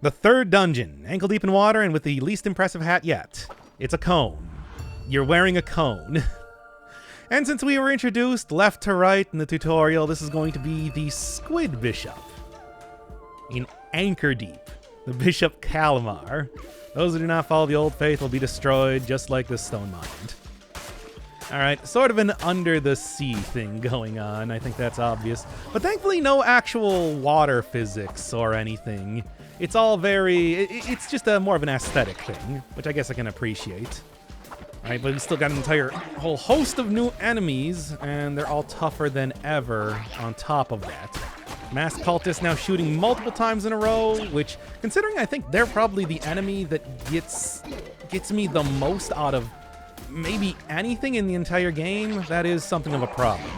The third dungeon, ankle deep in water and with the least impressive hat yet. It's a cone. You're wearing a cone. And since we were introduced left to right in the tutorial, this is going to be the Squid Bishop in Anchordeep, the Bishop Calamar. Those who do not follow the old faith will be destroyed, just like this stone monument. Alright, sort of an under-the-sea thing going on, I think that's obvious. But thankfully no actual water physics or anything. It's all it's just more of an aesthetic thing, which I guess I can appreciate. Alright, but we still got an entire whole host of new enemies, and they're all tougher than ever on top of that. Masked cultists now shooting multiple times in a row, which, considering I think they're probably the enemy that gets me the most out of maybe anything in the entire game, that is something of a problem.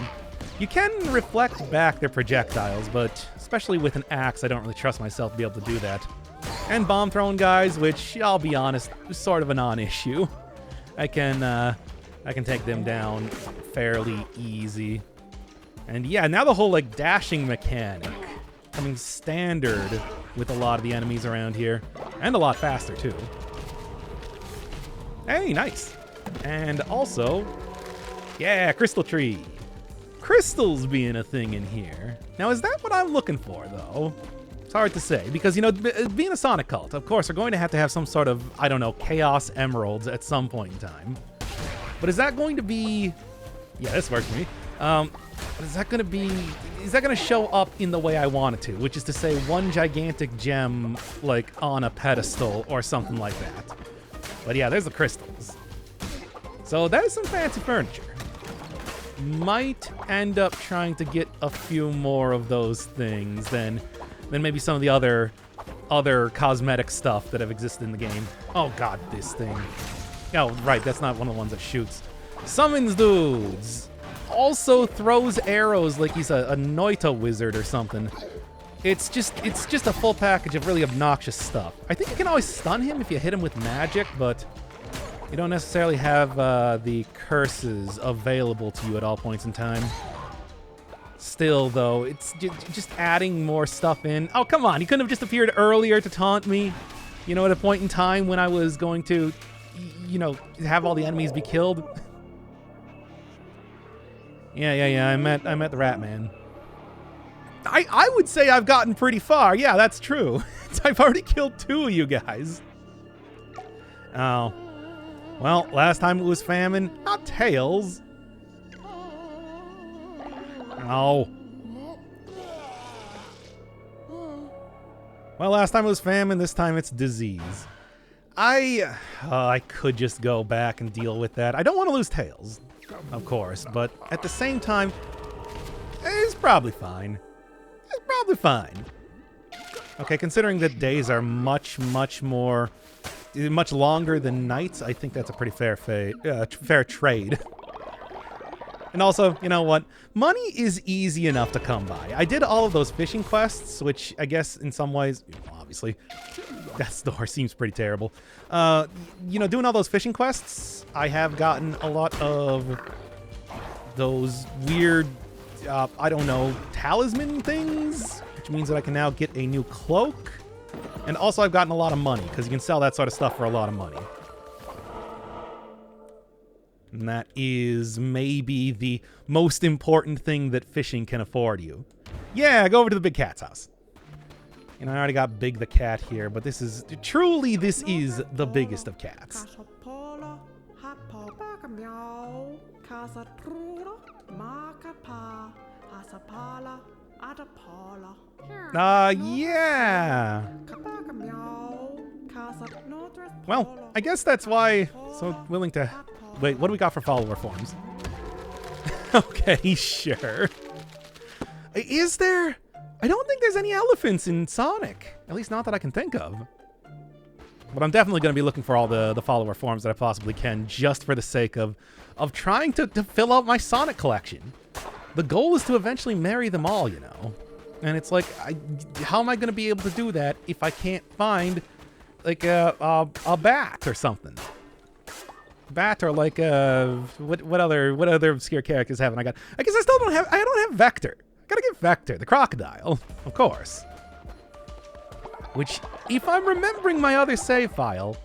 You can reflect back their projectiles, but especially with an axe, I don't really trust myself to be able to do that. And bomb-throwing guys, which, I'll be honest, is sort of a non-issue. I can take them down fairly easy. And yeah, now the whole, like, dashing mechanic coming standard with a lot of the enemies around here. And a lot faster, too. Hey, nice. And also, yeah, crystal tree. Crystals being a thing in here. Now, is that what I'm looking for, though? It's hard to say, because, you know, being a Sonic cult, of course, we're going to have some sort of, I don't know, Chaos Emeralds at some point in time. But is that going to be... Yeah, this works for me. Is that going to show up in the way I want it to, which is to say one gigantic gem, like, on a pedestal or something like that. But yeah, there's the crystals. So that is some fancy furniture. Might end up trying to get a few more of those things than maybe some of the other cosmetic stuff that have existed in the game. Oh god, this thing. Oh, right, that's not one of the ones that shoots. Summons dudes. Also throws arrows like he's a Noita wizard or something. It's just a full package of really obnoxious stuff. I think you can always stun him if you hit him with magic, but you don't necessarily have the curses available to you at all points in time. Still, though, it's just adding more stuff in. Oh, come on, he couldn't have just appeared earlier to taunt me, you know, at a point in time when I was going to, you know, have all the enemies be killed. Yeah, I met the Rat Man. I would say I've gotten pretty far. Yeah, that's true. I've already killed 2 of you guys. Oh. Well, last time it was famine, not Tails. Oh. Well, last time it was famine, this time it's disease. I could just go back and deal with that. I don't want to lose Tails, of course, but at the same time, it's probably fine. It's probably fine. Okay, considering that days are much longer than nights, I think that's a pretty fair trade. And also, you know what? Money is easy enough to come by. I did all of those fishing quests, which I guess in some ways, obviously, that store seems pretty terrible. You know, doing all those fishing quests, I have gotten a lot of those weird, I don't know, talisman things, which means that I can now get a new cloak. And also I've gotten a lot of money, because you can sell that sort of stuff for a lot of money. And that is maybe the most important thing that fishing can afford you. Yeah, go over to the big cat's house. And I already got Big the Cat here, but this is the biggest of cats. Yeah. Well, I guess that's why so willing to... Wait, what do we got for follower forms? Okay, sure. Is there... I don't think there's any elephants in Sonic. At least not that I can think of. But I'm definitely going to be looking for all the follower forms that I possibly can, just for the sake of trying to fill out my Sonic collection. The goal is to eventually marry them all, you know. And it's like, how am I going to be able to do that if I can't find, like, a bat or something? Bat or like what other obscure characters haven't I got? I guess I don't have Vector. Gotta get Vector, the crocodile, of course. which, if I'm remembering my other save file,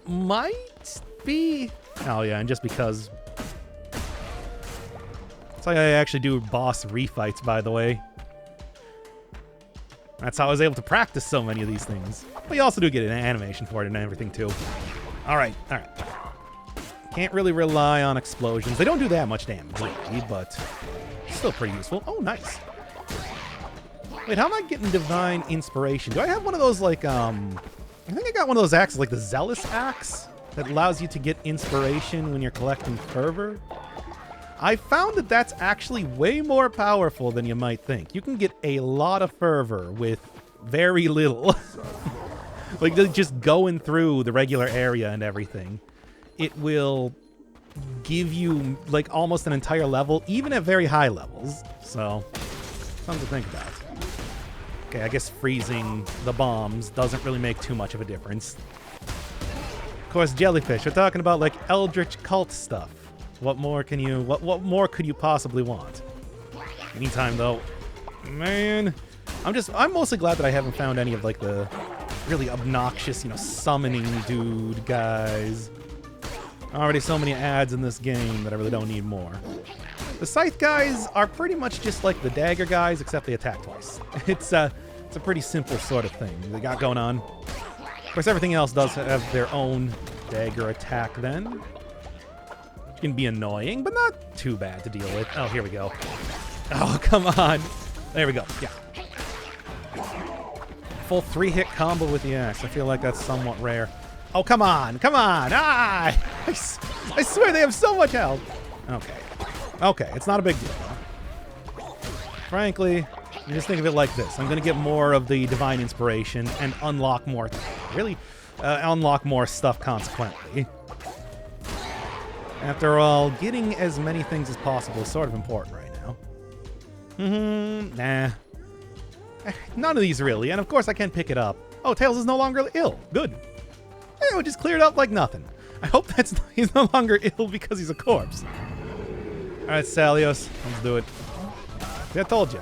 might be... Oh yeah, and just because... It's like I actually do boss refights, by the way. That's how I was able to practice so many of these things. But you also do get an animation for it and everything, too. Alright, alright. Can't really rely on explosions. They don't do that much damage, really, but still pretty useful. Oh, nice. Wait, how am I getting Divine Inspiration? Do I have one of those, like, I think I got one of those axes, like the Zealous Axe, that allows you to get inspiration when you're collecting fervor. I found that that's actually way more powerful than you might think. You can get a lot of fervor with very little. Like, just going through the regular area and everything. It will give you, like, almost an entire level, even at very high levels. So, something to think about. Okay, I guess freezing the bombs doesn't really make too much of a difference. Of course, jellyfish. We're talking about, like, eldritch cult stuff. What more can you... What more could you possibly want? Meantime, though, man, I'm mostly glad that I haven't found any of, like, the really obnoxious, you know, summoning dude guys. Already so many ads in this game that I really don't need more. The scythe guys are pretty much just like the dagger guys, except they attack twice. It's a pretty simple sort of thing they got going on. Of course, everything else does have their own dagger attack then. Which can be annoying, but not too bad to deal with. Oh, here we go. Oh, come on. There we go. Yeah. Full 3-hit combo with the axe. I feel like that's somewhat rare. Oh, come on. Come on. Ah! I swear they have so much health. Okay. Okay, it's not a big deal, though. Frankly, you just think of it like this. I'm going to get more of the Divine Inspiration and unlock more... Really? Unlock more stuff consequently. After all, getting as many things as possible is sort of important right now. Nah. None of these really, and of course I can't pick it up. Oh, Tails is no longer ill. Good. It just cleared up like nothing. I hope he's no longer ill because he's a corpse. Alright, Salios, let's do it. See, I told you.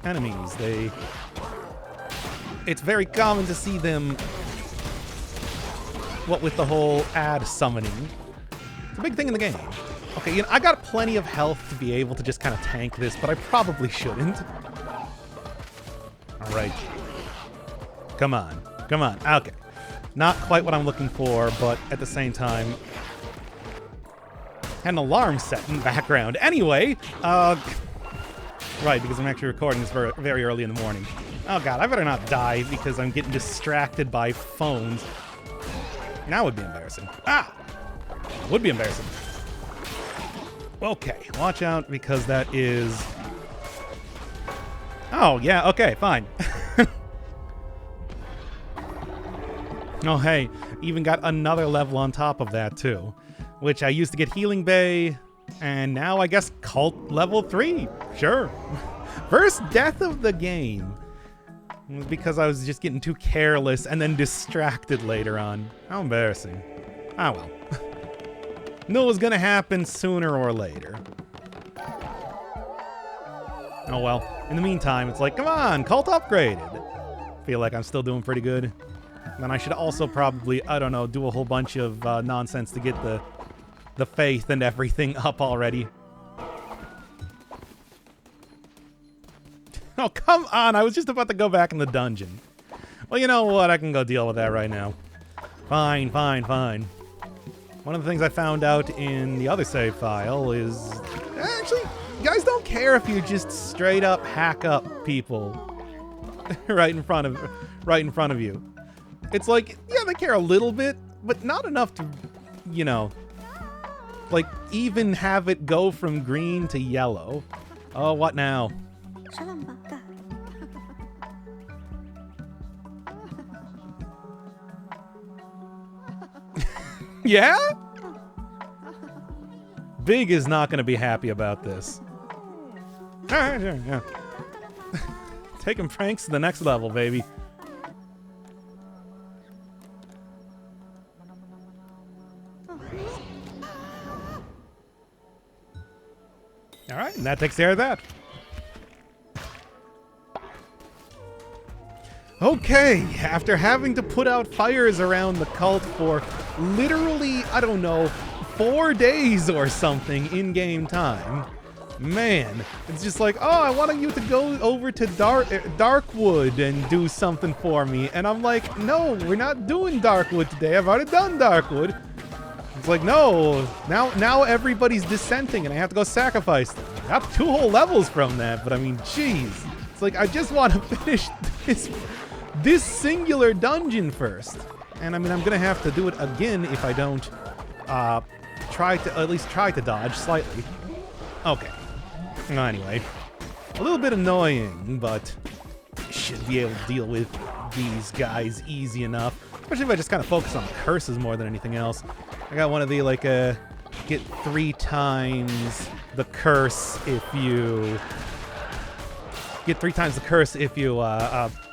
Enemies, it's very common to see them, what with the whole ad summoning. It's a big thing in the game. Okay, you know, I got plenty of health to be able to just kind of tank this, but I probably shouldn't. Alright. Come on. Come on. Okay. Not quite what I'm looking for, but at the same time... Had an alarm set in the background. Anyway, right, because I'm actually recording this very, very early in the morning. Oh god, I better not die because I'm getting distracted by phones. Now would be embarrassing. Ah! Would be embarrassing. Okay, watch out because that is... Oh, yeah, okay, fine. Oh, hey, even got another level on top of that, too. Which I used to get Healing Bay, and now I guess Cult level 3. Sure. First death of the game. It was because I was just getting too careless and then distracted later on. How embarrassing. Ah, well. Knew it was gonna happen sooner or later. Oh well. In the meantime, it's like, come on, Cult upgraded. Feel like I'm still doing pretty good. Then I should also probably, I don't know, do a whole bunch of nonsense to get the faith and everything up already. Oh, come on. I was just about to go back in the dungeon. Well, you know what? I can go deal with that right now. Fine, fine, fine. One of the things I found out in the other save file is... Actually, you guys don't care if you just straight up hack up people right in front of you. It's like, yeah, they care a little bit, but not enough to, you know, like, even have it go from green to yellow. Oh, what now? Yeah? Big is not going to be happy about this. Yeah. Taking pranks to the next level, baby. Alright, and that takes care of that. Okay, after having to put out fires around the cult for literally, I don't know, 4 days or something in game time, man, it's just like, oh, I want you to go over to Darkwood and do something for me. And I'm like, no, we're not doing Darkwood today. I've already done Darkwood. It's like, no, now everybody's dissenting and I have to go sacrifice them. I got 2 whole levels from that, but I mean, jeez. It's like, I just want to finish this singular dungeon first. And I mean, I'm gonna have to do it again if I don't at least try to dodge slightly. Okay. Anyway, a little bit annoying, but I should be able to deal with these guys easy enough. Especially if I just kind of focus on the curses more than anything else. I got one of the, like, get 3 times the curse if you... Get 3 times the curse if you,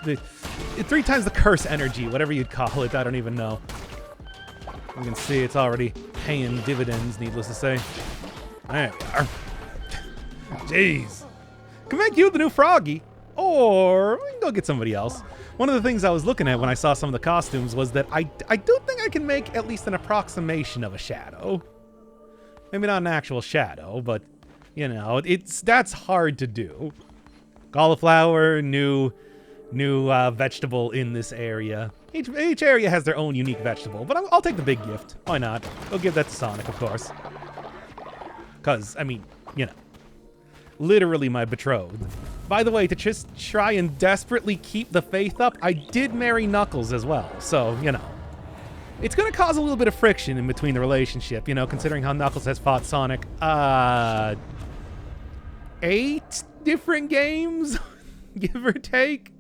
3 times the curse energy, whatever you'd call it, I don't even know. You can see it's already paying dividends, needless to say. There we are. Jeez. Can make you the new Froggy, or we can go get somebody else. One of the things I was looking at when I saw some of the costumes was that I do think I can make at least an approximation of a shadow. Maybe not an actual shadow, but, you know, that's hard to do. Cauliflower, new vegetable in this area. Each area has their own unique vegetable, but I'll take the big gift. Why not? I'll give that to Sonic, of course. Because, I mean, you know, literally my betrothed. By the way, to just try and desperately keep the faith up, I did marry Knuckles as well, so, you know. It's gonna cause a little bit of friction in between the relationship, you know, considering how Knuckles has fought Sonic, 8 different games, give or take.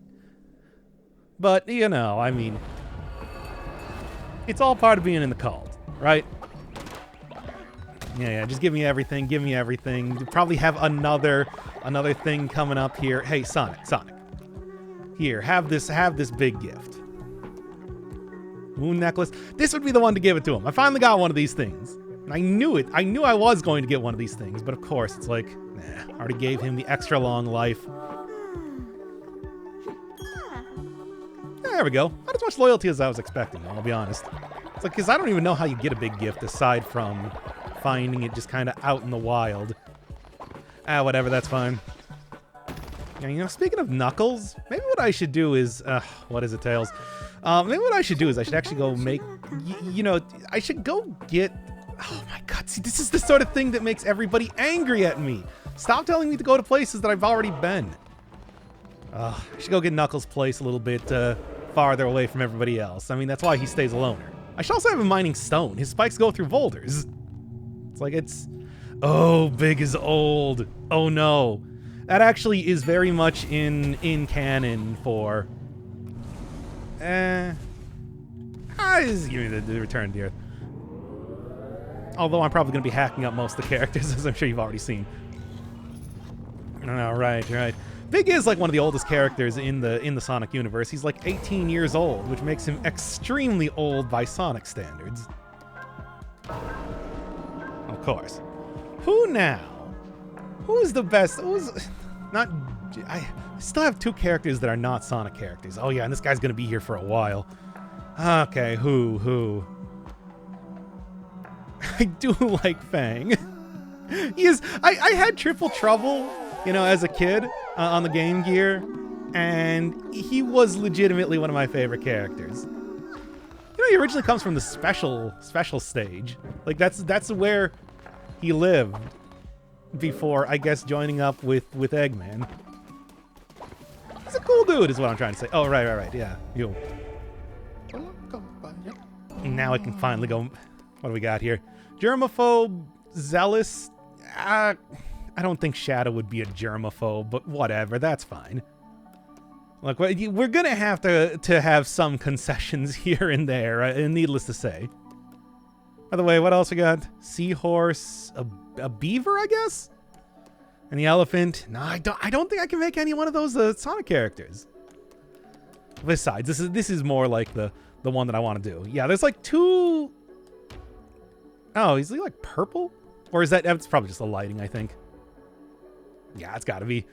But, you know, I mean, it's all part of being in the cult, right? Yeah, just give me everything, give me everything. You'll probably have another thing coming up here. Hey, Sonic. Here, have this big gift. Moon necklace. This would be the one to give it to him. I finally got one of these things. I knew it. I knew I was going to get one of these things, but of course, it's like, nah, I already gave him the extra long life. There we go. Not as much loyalty as I was expecting, I'll be honest. It's like, because I don't even know how you get a big gift aside from finding it just kind of out in the wild. Whatever, that's fine. Yeah, you know, speaking of Knuckles, maybe what I should do is, what is it, Tails? Maybe what I should do is I should actually go make, you know, I should go get, oh my god, see, this is the sort of thing that makes everybody angry at me. Stop telling me to go to places that I've already been. I should go get Knuckles' place a little bit farther away from everybody else. I mean, that's why he stays a loner. I should also have him mining stone. His spikes go through boulders. It's like oh, Big is old. Oh no. That actually is very much in canon for... just give me the return to the Earth. Although I'm probably going to be hacking up most of the characters, as I'm sure you've already seen. Right. Big is like one of the oldest characters in the Sonic universe. He's like 18 years old, which makes him extremely old by Sonic standards. Of course. Who now? Who's the best? I still have 2 characters that are not Sonic characters. Oh yeah, and this guy's gonna be here for a while. Okay, who? I do like Fang. I had triple trouble, you know, as a kid on the Game Gear, and he was legitimately one of my favorite characters. You know, he originally comes from the special stage. Like that's where he lived before, I guess, joining up with Eggman. He's a cool dude, is what I'm trying to say. Oh, right, yeah. You. Now I can finally go. What do we got here? Germaphobe, zealous. I don't think Shadow would be a germaphobe, but whatever, that's fine. Look, we're gonna have to have some concessions here and there, needless to say. By the way, what else we got? Seahorse, a beaver, I guess? And the elephant. No, I don't think I can make any one of those Sonic characters. Besides, this is more like the one that I want to do. Yeah, there's like 2. Oh, is he like purple? Or is that's probably just the lighting, I think. Yeah, it's got to be.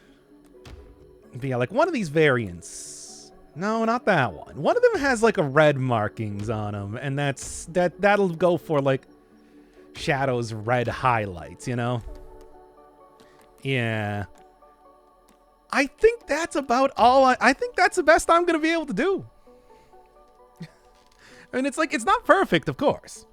But yeah, like one of these variants. No, not that one. One of them has like a red markings on them, and that'll go for like Shadow's red highlights, you know? Yeah. I think that's about all I think that's the best I'm gonna be able to do. I mean, it's like, it's not perfect, of course.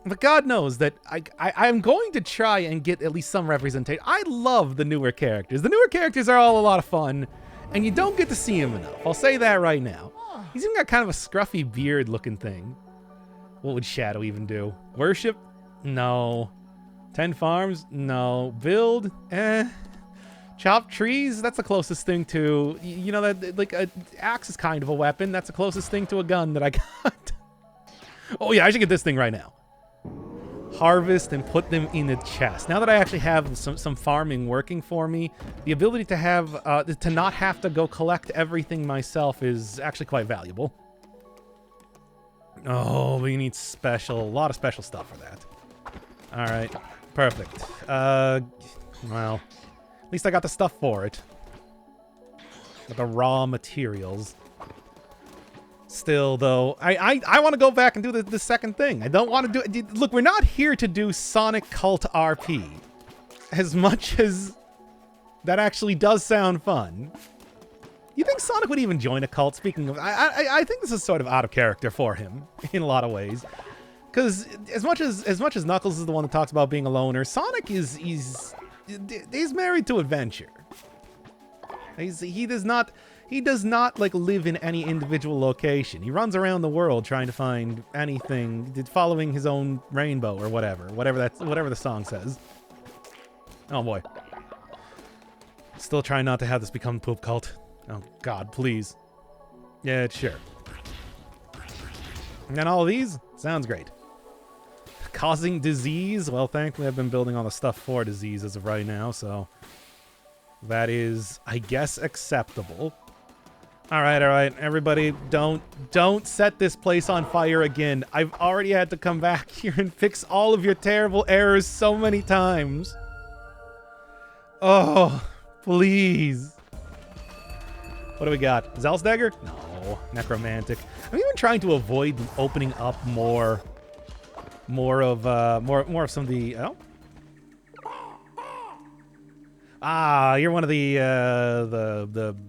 But God knows that I'm going to try and get at least some representation. I love the newer characters. The newer characters are all a lot of fun, and you don't get to see him enough. I'll say that right now. He's even got kind of a scruffy beard looking thing. What would Shadow even do? Worship? No. 10 farms? No. Build? Chop trees? That's the closest thing to, you know, that like an axe is kind of a weapon. That's the closest thing to a gun that I got. Oh yeah, I should get this thing right now. Harvest and put them in a chest. Now that I actually have some farming working for me, the ability to have to not have to go collect everything myself is actually quite valuable. Oh, we need a lot of special stuff for that. All right, perfect. Well, at least I got the stuff for it. Got the raw materials. Still, though, I want to go back and do the second thing. I don't want to do... Look, we're not here to do Sonic Cult RP. As much as that actually does sound fun. You think Sonic would even join a cult? Speaking of... I think this is sort of out of character for him, in a lot of ways. Because as much as Knuckles is the one that talks about being a loner, Sonic he's married to adventure. He does not like live in any individual location. He runs around the world trying to find anything, following his own rainbow or whatever the song says. Oh boy. Still trying not to have this become poop cult. Oh God, please. Yeah, sure. And then all of these sounds great. Causing disease. Well, thankfully I've been building all the stuff for disease as of right now, so that is, I guess, acceptable. All right, everybody, don't set this place on fire again. I've already had to come back here and fix all of your terrible errors so many times. Oh, please. What do we got? Zealous Dagger? No. Necromantic. I'm even trying to avoid opening up more of some of the... Oh. Ah, you're one of the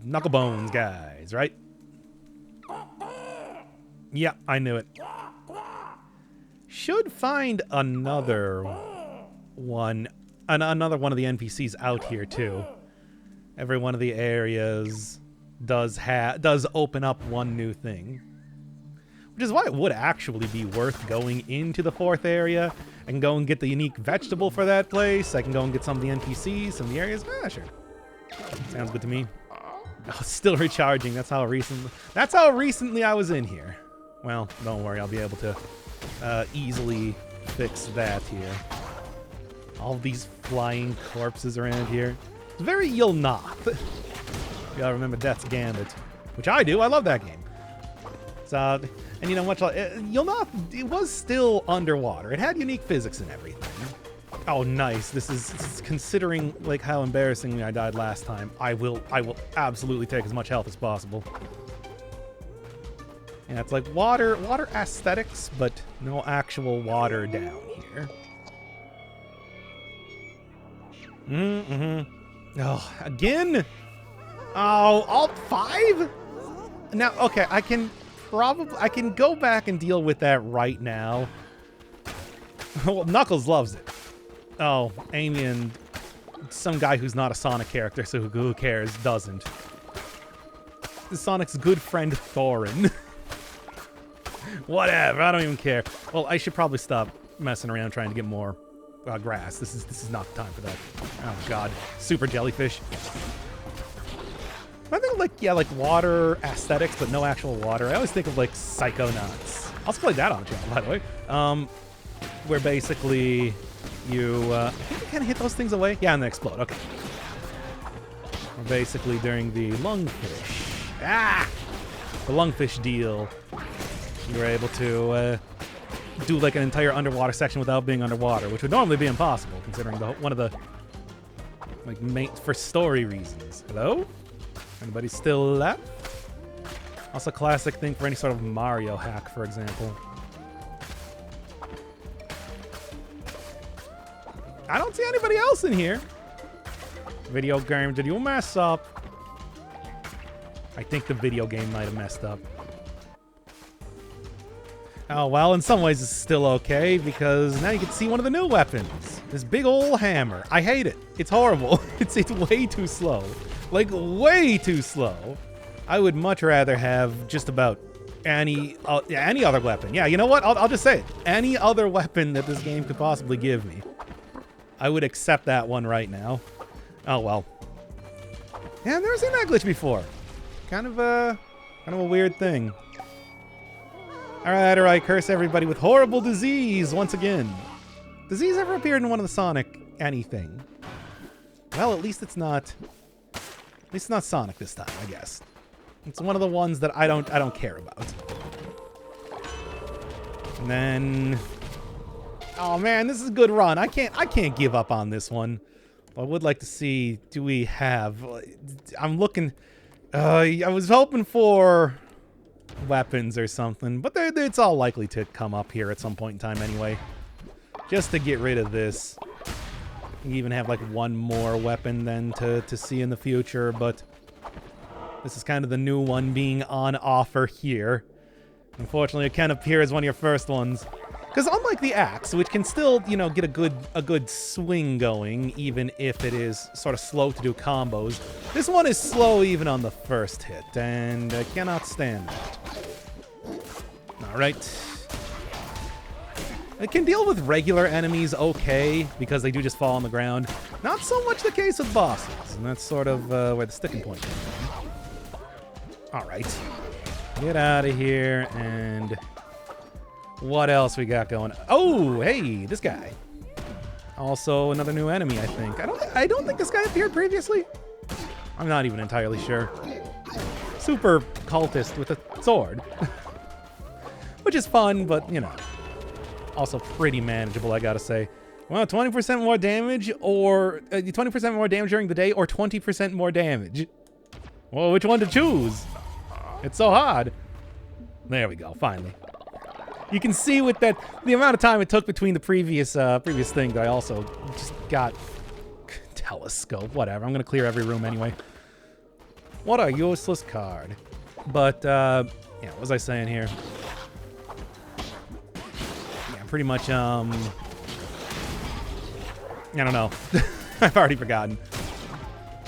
Knucklebones guys, right? Yeah, I knew it. Should find another one of the NPCs out here too. Every one of the areas does open up one new thing. Which is why it would actually be worth going into the 4th area. I can go and get the unique vegetable for that place. I can go and get some of the NPCs, some of the areas. Ah, sure. Sounds good to me. Oh, still recharging. That's how recently I was in here. Well, don't worry. I'll be able to easily fix that here. All these flying corpses around here. It's very You'll Not. You gotta remember Death's Gambit. Which I do. I love that game. So... And you know what? You'll not. It was still underwater. It had unique physics and everything. Oh, nice. This is considering like how embarrassingly I died last time. I will absolutely take as much health as possible. Yeah, it's like water aesthetics, but no actual water down here. Oh, again? Oh, all 5? Now, okay, I can go back and deal with that right now. Well, Knuckles loves it. Oh, Amy and some guy who's not a Sonic character, so who cares, doesn't. Sonic's good friend Thorin. Whatever, I don't even care. Well, I should probably stop messing around trying to get more grass. This is not the time for that. Oh God, super jellyfish. I think like water aesthetics, but no actual water. I always think of like Psychonauts. I'll play that on the channel, by the way. Where basically you, I think you kind of hit those things away. Yeah, and they explode. Okay. Basically during the lungfish. The lungfish deal, you were able to do like an entire underwater section without being underwater, which would normally be impossible considering one of the like for story reasons. Hello? Anybody still left? Also, classic thing for any sort of Mario hack, for example. I don't see anybody else in here. Video game, did you mess up? I think the video game might have messed up. Oh, well, in some ways it's still okay, because now you can see one of the new weapons. This big old hammer. I hate it. It's horrible. It's way too slow. Like, way too slow. I would much rather have just about any other weapon. Yeah, you know what? I'll just say it. Any other weapon that this game could possibly give me. I would accept that one right now. Oh, well. Yeah, I've never seen that glitch before. Kind of a weird thing. All right, curse everybody with horrible disease once again. Disease ever appeared in one of the Sonic anything? Well, at least it's not Sonic this time, I guess. It's one of the ones that I don't care about. And then, oh man, this is a good run. I can't give up on this one. I would like to see, do we have, I'm looking, I was hoping for weapons or something, but it's all likely to come up here at some point in time anyway. Just to get rid of this. You even have like one more weapon then to see in the future, but this is kind of the new one being on offer here. Unfortunately, it can appear as one of your first ones. Because unlike the axe, which can still, you know, get a good swing going, even if it is sort of slow to do combos, this one is slow even on the first hit, and I cannot stand that. Alright. It can deal with regular enemies okay, because they do just fall on the ground. Not so much the case with bosses, and that's sort of where the sticking point comes from. Alright. Get out of here, and what else we got going? Oh, hey, this guy. Also another new enemy, I think. I don't think this guy appeared previously. I'm not even entirely sure. Super cultist with a sword. Which is fun, but, you know, also pretty manageable, I gotta say. Well, 20% more damage, or 20% more damage during the day, or 20% more damage. Well, which one to choose? It's so hard. There we go, finally. You can see with that, the amount of time it took between the previous thing that I also just got. Telescope, whatever. I'm gonna clear every room anyway. What a useless card. But, yeah, what was I saying here? Yeah, pretty much, I don't know. I've already forgotten.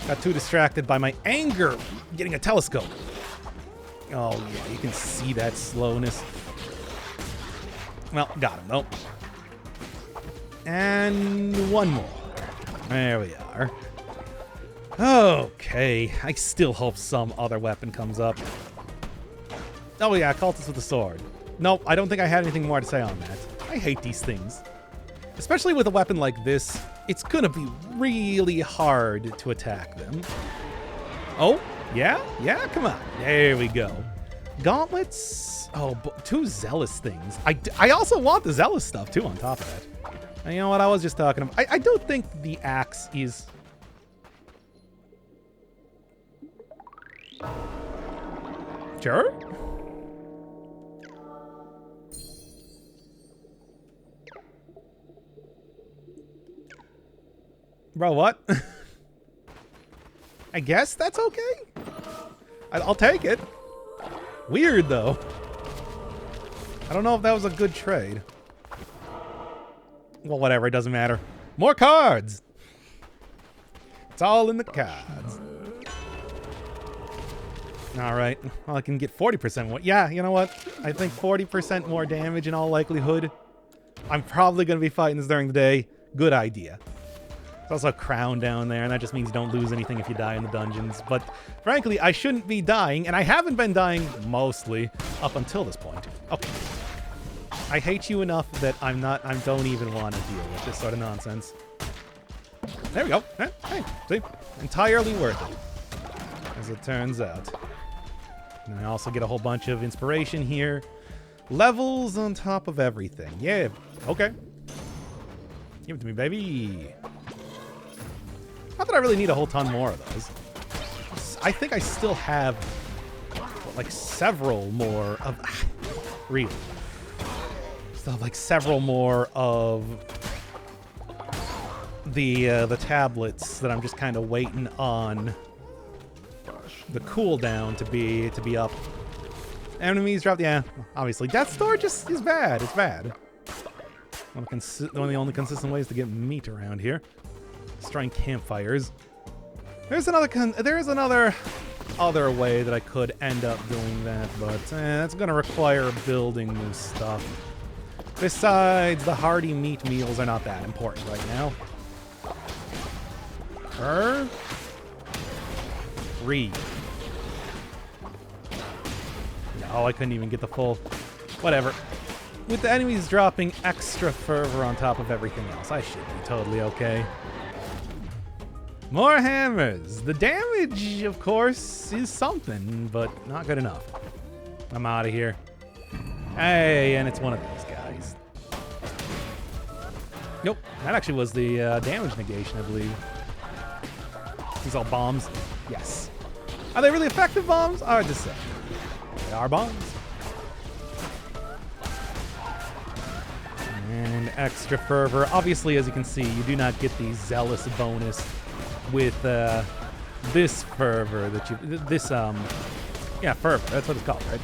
Got too distracted by my anger getting a telescope. Oh, yeah, you can see that slowness. Well, got him, though. And one more. There we are. Okay, I still hope some other weapon comes up. Oh, yeah, cultist with a sword. Nope, I don't think I had anything more to say on that. I hate these things. Especially with a weapon like this, it's gonna be really hard to attack them. Oh, yeah? Yeah, come on. There we go. Gauntlets. Oh, two zealous things. I also want the zealous stuff, too, on top of that. And you know what? I was just talking about. I don't think the axe is... Sure? Bro, what? I guess that's okay? I'll take it. Weird, though. I don't know if that was a good trade. Well, whatever. It doesn't matter. More cards! It's all in the cards. Alright. Well, I can get 40% more. Yeah, you know what? I think 40% more damage in all likelihood. I'm probably going to be fighting this during the day. Good idea. There's also a crown down there, and that just means you don't lose anything if you die in the dungeons. But frankly, I shouldn't be dying, and I haven't been dying mostly up until this point. Okay. I hate you enough that I don't even want to deal with this sort of nonsense. There we go. Hey, see? Entirely worth it. As it turns out. And I also get a whole bunch of inspiration here. Levels on top of everything. Yeah, okay. Give it to me, baby. Not that I really need a whole ton more of those. I think I still have, like, several more of... really? Still have, like, several more of the tablets that I'm just kind of waiting on the cooldown to be up. Enemies dropped, yeah, obviously. Death Star just is bad. It's bad. One of the only consistent ways to get meat around here. Destroying campfires. There's another other way that I could end up doing that, but that's gonna require building new stuff. Besides, the hearty meat meals are not that important right now. Read. No, I couldn't even get the full... Whatever. With the enemies dropping extra fervor on top of everything else, I should be totally okay. More hammers. The damage, of course, is something, but not good enough. I'm out of here. Hey, and it's one of these guys. Nope, that actually was the damage negation, I believe. These all bombs. Yes. Are they really effective bombs? Hard to say. They are bombs. And extra fervor. Obviously, as you can see, you do not get the zealous bonus with this fervor that you... yeah, fervor. That's what it's called, right?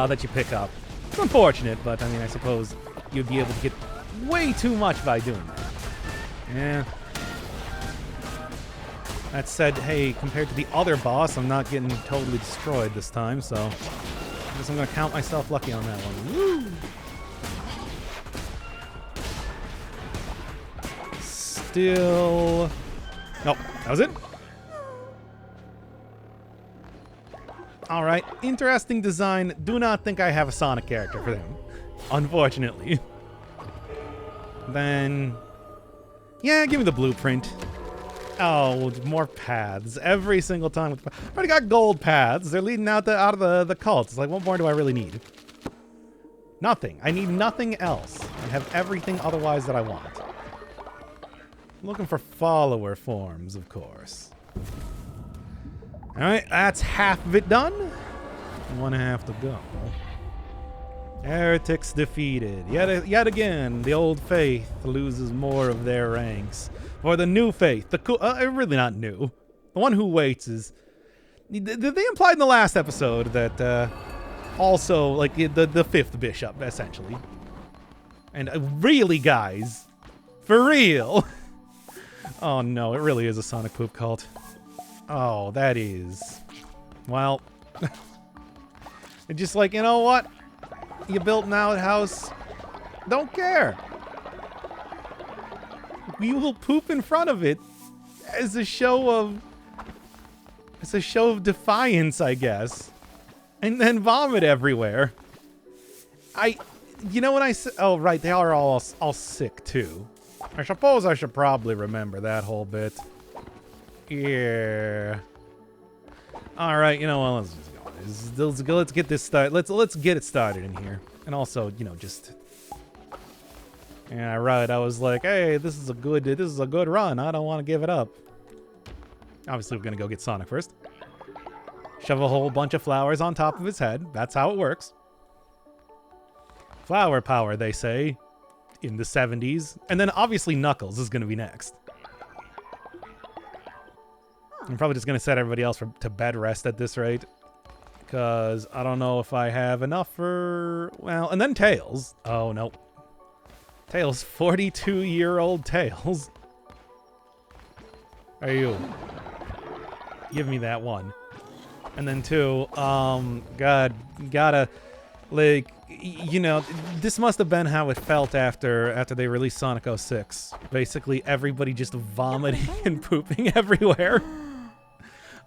That you pick up. It's unfortunate, but I mean, I suppose you'd be able to get way too much by doing that. Yeah. That said, hey, compared to the other boss, I'm not getting totally destroyed this time, so I guess I'm going to count myself lucky on that one. Woo! Still... Nope, that was it. Alright, interesting design. Do not think I have a Sonic character for them, unfortunately. Then... yeah, give me the blueprint. Oh, more paths. Every single time. I've already got gold paths. They're leading out of the cult. It's like, what more do I really need? Nothing. I need nothing else. I have everything otherwise that I want. I'm looking for follower forms, of course. Alright, that's half of it done. 1/2 to go. Heretics defeated. Yet again, the old faith loses more of their ranks. Or the new faith, the really not new. The one who waits is... They implied in the last episode that also, like, the fifth bishop, essentially. And really, guys, for real. Oh no, it really is a Sonic poop cult. Oh, that is... well... it's just like, you know what? You built an outhouse. Don't care. We will poop in front of it as a show of defiance, I guess, and then vomit everywhere. You know what I said? Oh, right, they are all sick too. I suppose I should probably remember that whole bit. Yeah. All right, you know what? Let's go. Let's get this started. Let's get it started in here, and also, you know, just. Yeah, right. I was like, hey, this is a good run. I don't want to give it up. Obviously, we're gonna go get Sonic first. Shove a whole bunch of flowers on top of his head. That's how it works. Flower power, they say, in the 70s. And then obviously Knuckles is gonna be next. I'm probably just gonna set everybody else to bed rest at this rate, because I don't know if I have enough for... well, and then Tails. Oh, no. Tails, 42-year-old Tails. Are you? Give me that one. And then two, God, gotta, like, you know, this must have been how it felt after they released Sonic 06. Basically, everybody just vomiting and pooping everywhere.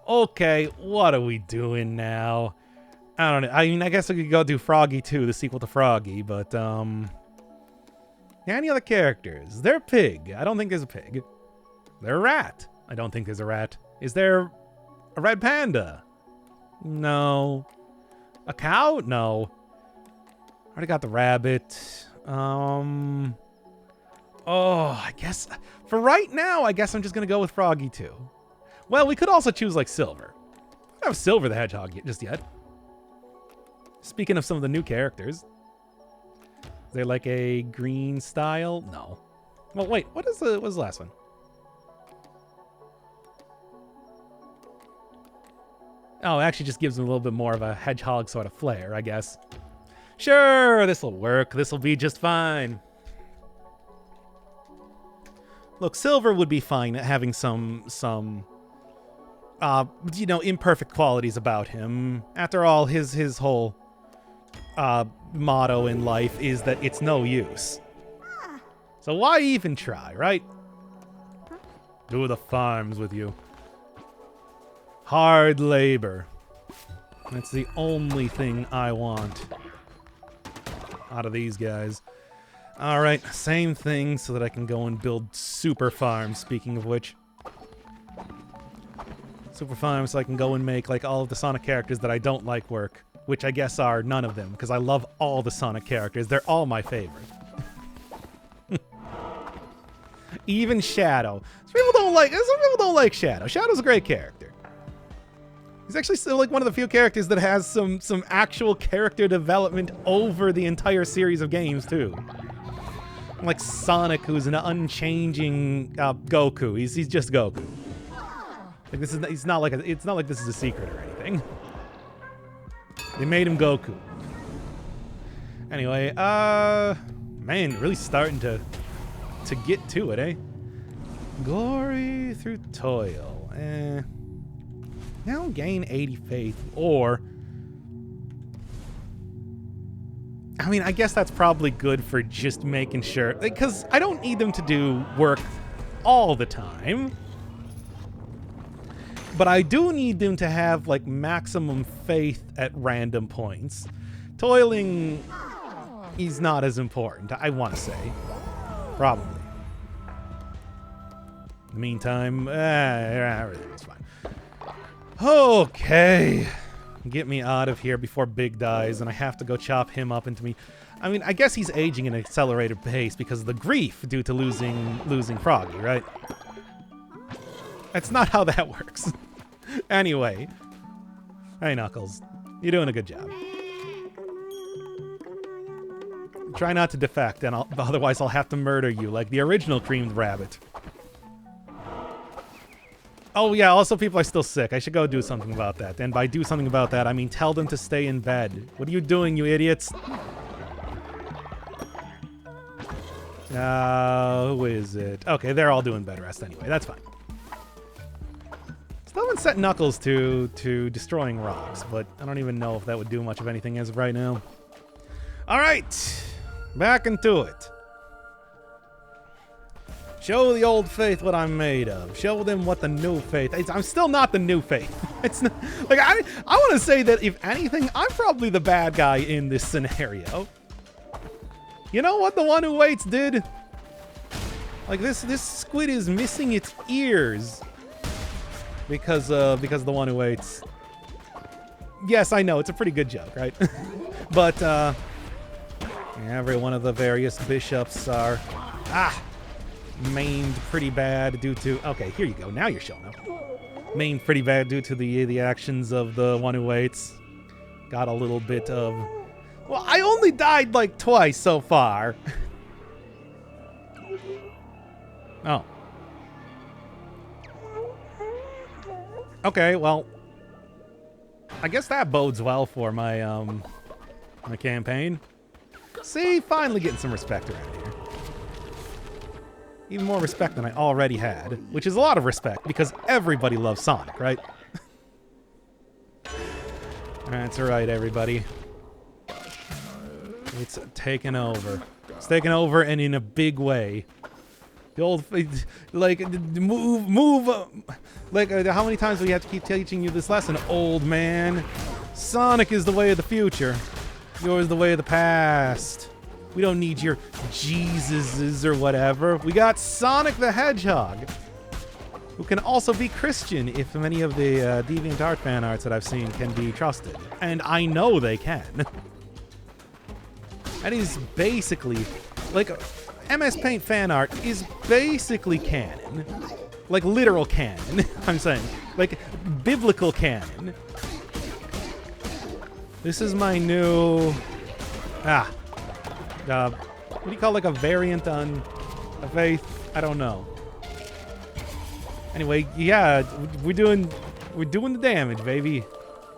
Okay, what are we doing now? I don't know. I mean, I guess we could go do Froggy 2, the sequel to Froggy, but, any other characters? They're a pig. I don't think there's a pig. They're a rat. I don't think there's a rat. Is there a red panda? No. A cow? No. Already got the rabbit. Oh, I guess... for right now, I guess I'm just gonna go with Froggy 2. Well, we could also choose, like, Silver. don't have Silver the Hedgehog just yet. Speaking of some of the new characters. Is there like a green style? No. Well, wait, what was the last one? Oh, it actually just gives him a little bit more of a hedgehog sort of flair, I guess. Sure, this'll work. This'll be just fine. Look, Silver would be fine at having some you know, imperfect qualities about him. After all, his whole motto in life is that it's no use. So why even try, right? Do the farms with you. Hard labor. That's the only thing I want out of these guys. Alright, same thing so that I can go and build super farms, speaking of which. Super farms so I can go and make like all of the Sonic characters that I don't like work. Which I guess are none of them, because I love all the Sonic characters. They're all my favorite. Even Shadow. Some people don't like Shadow. Shadow's a great character. He's actually still like one of the few characters that has some actual character development over the entire series of games too. Like Sonic, who's an unchanging Goku. He's just Goku. Like it's not like this is a secret or anything. They made him Goku. Anyway, man, really starting to get to it, eh? Glory through toil. Now gain 80 faith, or... I mean, I guess that's probably good for just making sure... Because I don't need them to do work all the time. But I do need them to have, like, maximum faith at random points. Toiling is not as important, I want to say. Probably. In the meantime, everything's fine. Okay. Get me out of here before Big dies, and I have to go chop him up into me. I mean, I guess he's aging at an accelerated pace because of the grief due to losing Froggy, right? That's not how that works. Anyway. Hey, Knuckles. You're doing a good job. Try not to defect, and otherwise I'll have to murder you like the original Creamed Rabbit. Oh yeah, also people are still sick. I should go do something about that. And by do something about that, I mean tell them to stay in bed. What are you doing, you idiots? Who is it? Okay, they're all doing bed rest anyway. That's fine. Still haven't set Knuckles to destroying rocks, but I don't even know if that would do much of anything as of right now. Alright, back into it. Show the old faith what I'm made of. Show them what the new faith is. I'm still not the new faith. It's not, like I want to say that if anything, I'm probably the bad guy in this scenario. You know what the one who waits did? Like this squid is missing its ears because the one who waits. Yes, I know it's a pretty good joke, right? But every one of the various bishops are maimed pretty bad due to... Okay, here you go. Now you're showing up. Maimed pretty bad due to the actions of the one who waits. Got a little bit of... Well, I only died like twice so far. Oh. Okay, well... I guess that bodes well for my, my campaign. See, finally getting some respect around here. Even more respect than I already had, which is a lot of respect because everybody loves Sonic, right? That's right, everybody. It's taken over. It's taken over, and in a big way. The old, like, move. Like, how many times do we have to keep teaching you this lesson, old man? Sonic is the way of the future. Yours the way of the past. We don't need your Jesuses or whatever. We got Sonic the Hedgehog, who can also be Christian if many of the DeviantArt fan arts that I've seen can be trusted. And I know they can. That is basically, like, MS Paint fan art is basically canon. Like, literal canon, I'm saying. Like, biblical canon. This is my new... what do you call, like, a variant on a faith? I don't know. Anyway, yeah, we're doing the damage, baby.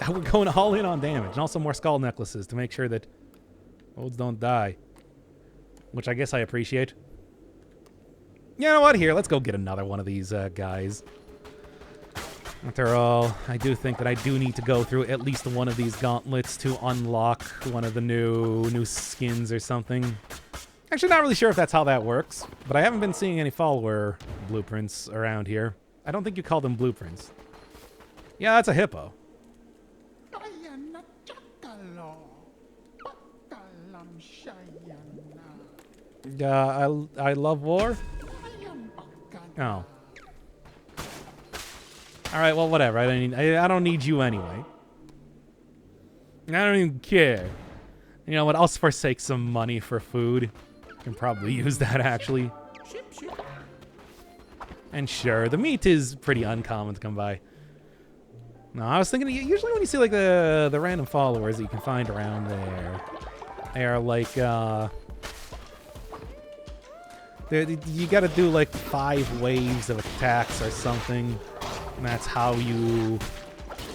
We're going all in on damage. And also more skull necklaces to make sure that odes don't die. Which I guess I appreciate. You know what? Here, let's go get another one of these guys. After all, I do think that I do need to go through at least one of these gauntlets to unlock one of the new skins or something. Actually, not really sure if that's how that works, but I haven't been seeing any follower blueprints around here. I don't think you call them blueprints. Yeah, that's a hippo. I love war? Oh. Alright, well, whatever. I don't need you anyway. I don't even care. You know what? I'll forsake some money for food. Can probably use that, actually. And sure, the meat is pretty uncommon to come by. No, I was thinking, usually when you see, like, the random followers that you can find around there, they are, like, you gotta do, like, 5 waves of attacks or something. And that's how you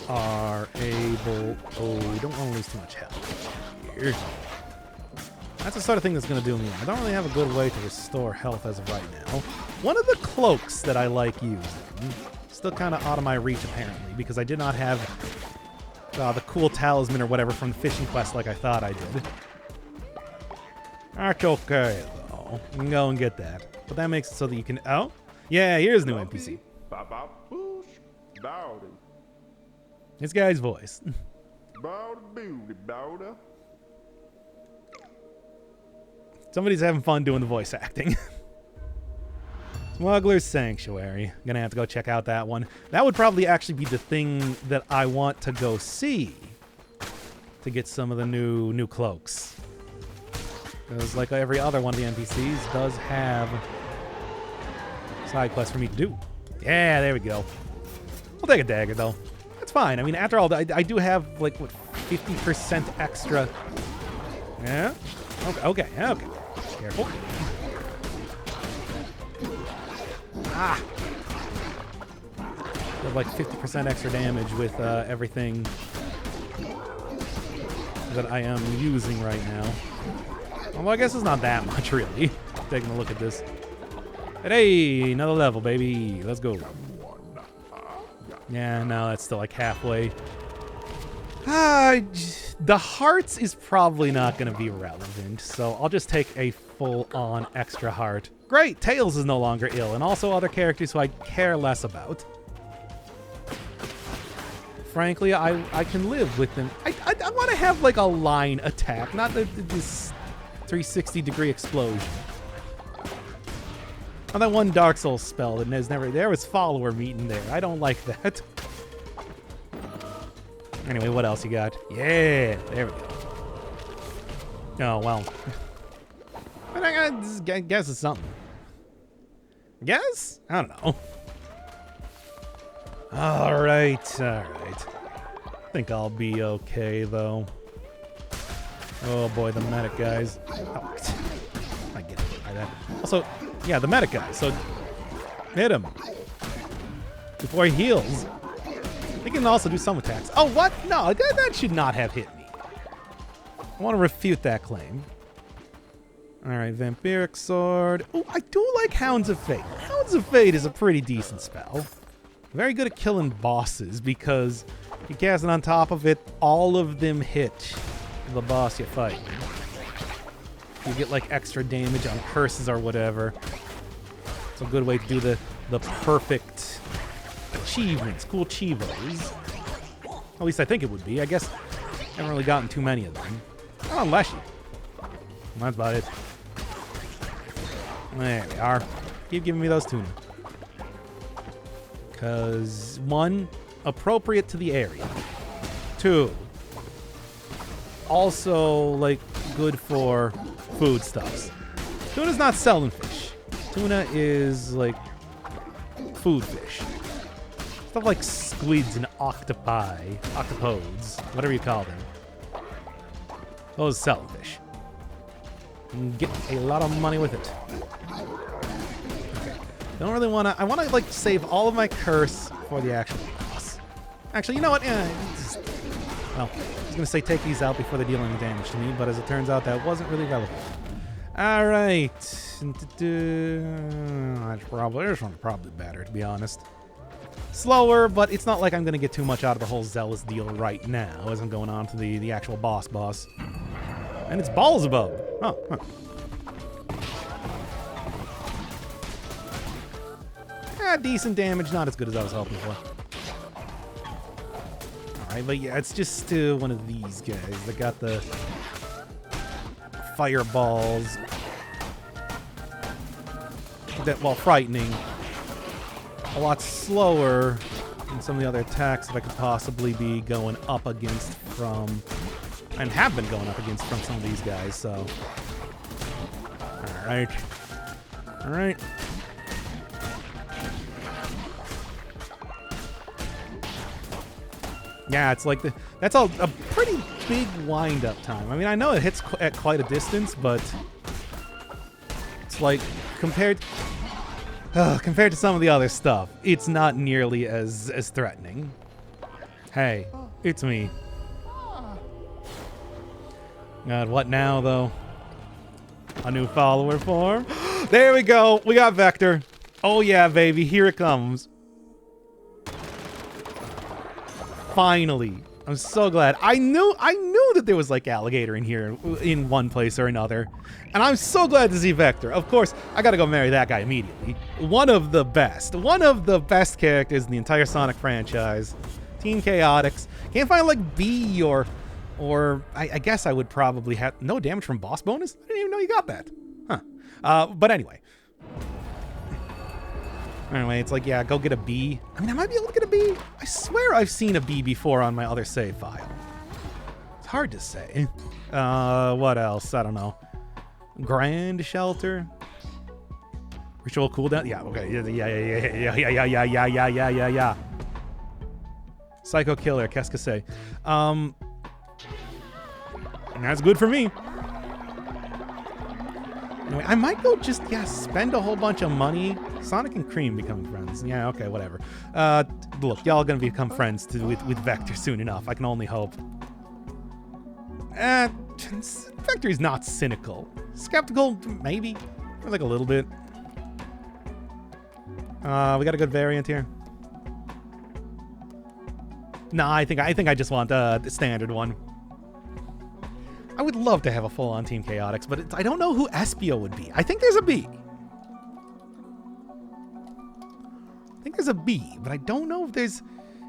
are able... Oh, you don't want to lose too much health here. That's the sort of thing that's going to do me. I don't really have a good way to restore health as of right now. One of the cloaks that I like using, still kind of out of my reach apparently, because I did not have the cool talisman or whatever from the fishing quest like I thought I did. That's okay, though. You can go and get that. But that makes it so that you can... Oh? Yeah, here's a new NPC. This guy's voice. Somebody's having fun doing the voice acting. Smuggler's Sanctuary. Gonna have to go check out that one. That would probably actually be the thing that I want to go see to get some of the new cloaks. Because like every other one of the NPCs does have side quests for me to do. Yeah, there we go. I'll take a dagger, though. That's fine. I mean, after all, I do have, like, what, 50% extra. Yeah? Okay. Careful. Ah! I have, like, 50% extra damage with everything that I am using right now. Well, I guess it's not that much, really. Taking a look at this. Hey, another level, baby. Let's go. Yeah, no, that's still like halfway. The hearts is probably not going to be relevant, so I'll just take a full-on extra heart. Great, Tails is no longer ill, and also other characters who I care less about. Frankly, I can live with them. I want to have like a line attack, not this 360-degree explosion. Oh, that one Dark Souls spell that there was follower meat in there. I don't like that. Anyway, what else you got? Yeah, there we go. Oh, well. But I guess it's something. Guess? I don't know. Alright. I think I'll be okay, though. Oh boy, the medic guys. Oh, I get it by that. Also, yeah, the medic guys. So, hit him. Before he heals. He can also do some attacks. Oh, what? No, that should not have hit me. I want to refute that claim. Alright, Vampiric Sword. Oh, I do like Hounds of Fate. Hounds of Fate is a pretty decent spell. Very good at killing bosses because you cast it on top of it, all of them hit the boss you fight. You get like extra damage on curses or whatever. It's a good way to do the perfect achievements, cool chivos. At least I think it would be. I guess I haven't really gotten too many of them. Oh, unless you. That's about it. There we are. Keep giving me those two now. Because, 1, appropriate to the area. 2, also, like, good for foodstuffs. Tuna's not selling fish. Tuna is, like, food fish. Stuff like squids and octopi, octopodes, whatever you call them. Those sell fish. And get a lot of money with it. Okay. Don't really want to. I want to like save all of my curse for the actual boss. Actually, you know what? Well, I was gonna say take these out before they deal any damage to me, but as it turns out, that wasn't really relevant. All right. This one's probably better, to be honest. Slower, but it's not like I'm gonna get too much out of the whole zealous deal right now as I'm going on to the actual boss. And it's Beelzebub. Oh, huh. Decent damage, not as good as I was hoping for. Alright, but yeah, it's just one of these guys that got the fireballs that, while frightening, a lot slower than some of the other attacks that I could possibly be going up against from, and have been going up against from some of these guys, so. Alright. Alright. Yeah, it's like that's a pretty big wind-up time. I mean, I know it hits at quite a distance, but it's like compared to some of the other stuff, it's not nearly as threatening. Hey, it's me. God, what now though? A new follower form. There we go. We got Vector. Oh yeah, baby, here it comes. Finally. I'm so glad. I knew that there was like alligator in here in one place or another. And I'm so glad to see Vector. Of course, I gotta go marry that guy immediately. One of the best characters in the entire Sonic franchise. Team Chaotix. Can't find like B or I guess I would probably have no damage from boss bonus? I didn't even know you got that. Huh. But anyway. Anyway, it's like, yeah, go get a B. I mean, I might be able to get a B. I swear I've seen a B before on my other save file. It's hard to say. What else? I don't know. Grand Shelter? Ritual cooldown? Yeah, okay. Yeah. Psycho Killer, qu'est-ce que c'est? And that's good for me. Anyway, I might go just, spend a whole bunch of money. Sonic and Cream becoming friends. Yeah, okay, whatever. Look, y'all gonna become friends with Vector soon enough. I can only hope. Vector's not cynical. Skeptical, maybe. For like a little bit. We got a good variant here. Nah, I think I just want the standard one. I would love to have a full-on Team Chaotix, but I don't know who Espio would be. I think there's a B. I think there's a B, but I don't know if there's...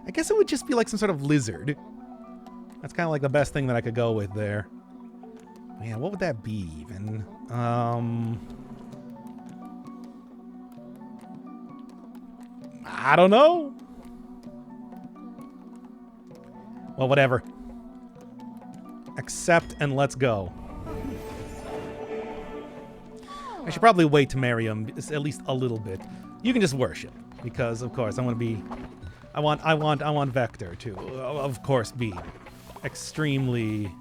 I guess it would just be like some sort of lizard. That's kind of like the best thing that I could go with there. Man, what would that be even? I don't know. Well, whatever. Accept and let's go. I should probably wait to marry him at least a little bit. You can just worship because, of course, I want to be. I want Vector to, of course, be extremely.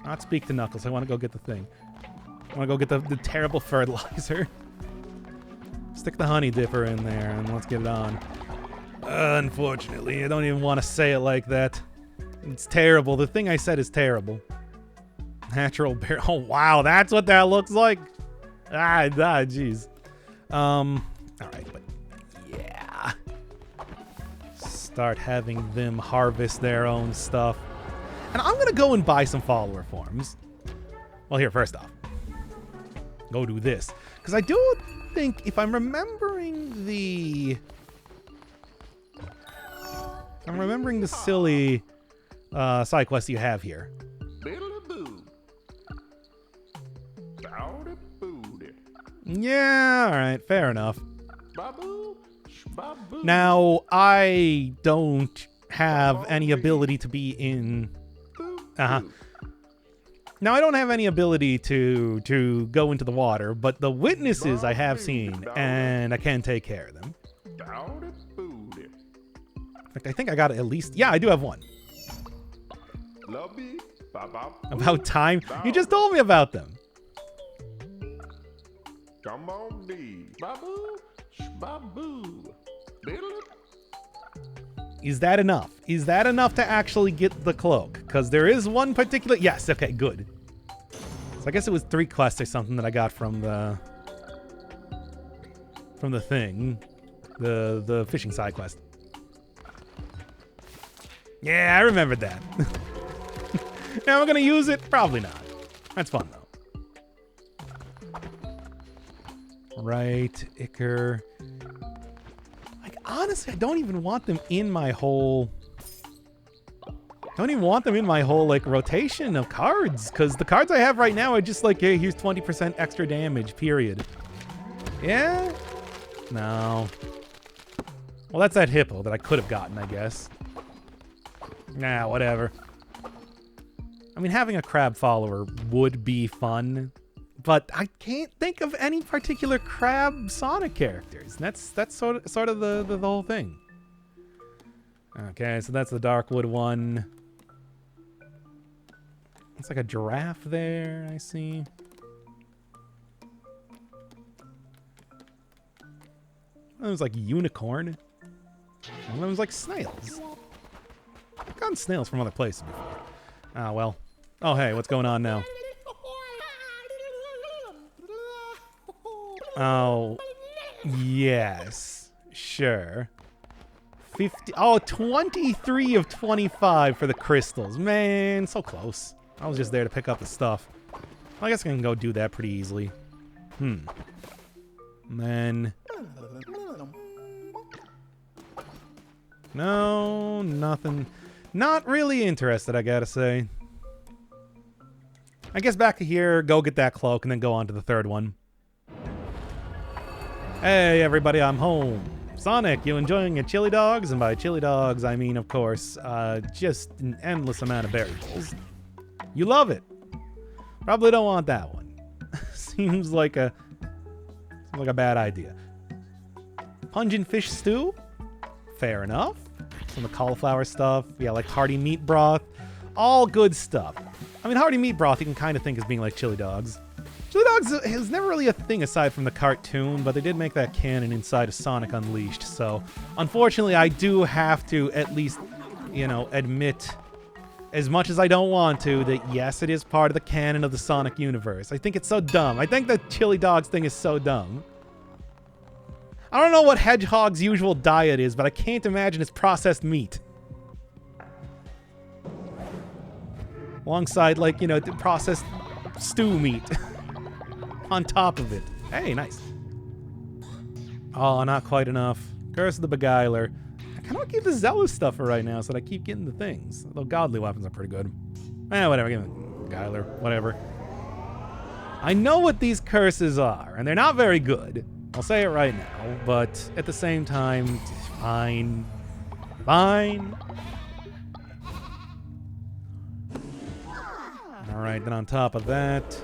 Not speak to Knuckles. I want to go get the thing. I want to go get the terrible fertilizer. Stick the honey dipper in there and let's get it on. Unfortunately, I don't even want to say it like that. It's terrible. The thing I said is terrible. Natural bear. Oh, wow. That's what that looks like. Jeez. All right, but yeah. Start having them harvest their own stuff. And I'm going to go and buy some follower forms. Well, here, first off. Go do this. Because I do think, if I'm remembering the... silly... side quest you have here. Yeah, alright, fair enough. Now, I don't have any ability to be in... Now, I don't have any ability to go into the water, but the witnesses I have seen, and I can take care of them. In fact, I think I got at least... Yeah, I do have one. About time? You just told me about them. Come on, B. Babu, babu. Is that enough? Is that enough to actually get the cloak? Because there is one particular... Yes, okay, good. So I guess it was 3 quests or something that I got from the... From the thing. The fishing side quest. Yeah, I remembered that. Now I'm gonna use it? Probably not. That's fun, though. Right, Icker. Like, honestly, I don't even want them in my whole... Don't even want them in my whole, like, rotation of cards. Because the cards I have right now are just like, hey, here's 20% extra damage, period. Yeah? No. Well, that's that hippo that I could have gotten, I guess. Nah, whatever. I mean, having a crab follower would be fun, but I can't think of any particular crab Sonic characters. That's sort of the whole thing. Okay, so that's the Darkwood one. It's like a giraffe there, I see. It was like unicorn. And it was like snails. I've gotten snails from other places before. Ah, well. Oh, hey, what's going on now? Oh, yes. Sure. 23 of 25 for the crystals. Man, so close. I was just there to pick up the stuff. I guess I can go do that pretty easily. And then... No, nothing. Not really interested, I gotta say. I guess back to here, go get that cloak, and then go on to the third one. Hey, everybody, I'm home. Sonic, you enjoying your chili dogs? And by chili dogs, I mean, of course, just an endless amount of berry bowls. You love it. Probably don't want that one. Seems like a bad idea. Pungent fish stew? Fair enough. Some of the cauliflower stuff. Yeah, like hearty meat broth. All good stuff. I mean, hearty meat broth you can kind of think as being like chili dogs. Chili dogs is never really a thing aside from the cartoon, but they did make that canon inside of Sonic Unleashed. So, unfortunately, I do have to at least, admit, as much as I don't want to, that yes, it is part of the canon of the Sonic universe. I think it's so dumb. I think the chili dogs thing is so dumb. I don't know what Hedgehog's usual diet is, but I can't imagine it's processed meat. Alongside, like, processed stew meat. On top of it. Hey, nice. Oh, not quite enough. Curse of the Beguiler. I kind of want to keep the Zealous stuff for right now so that I keep getting the things. Although godly weapons are pretty good. Whatever. Give me Beguiler. Whatever. I know what these curses are, and they're not very good. I'll say it right now, but at the same time, fine. Fine. Alright, then on top of that,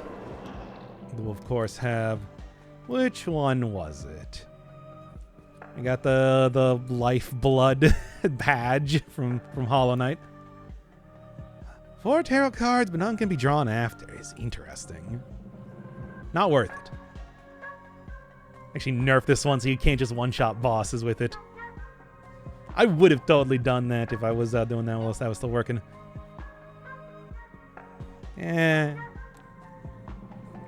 we'll of course have... Which one was it? We got the lifeblood badge from Hollow Knight. 4 tarot cards, but none can be drawn after. Is interesting. Not worth it. Actually nerf this one so you can't just one-shot bosses with it. I would have totally done that if I was doing that while that was still working.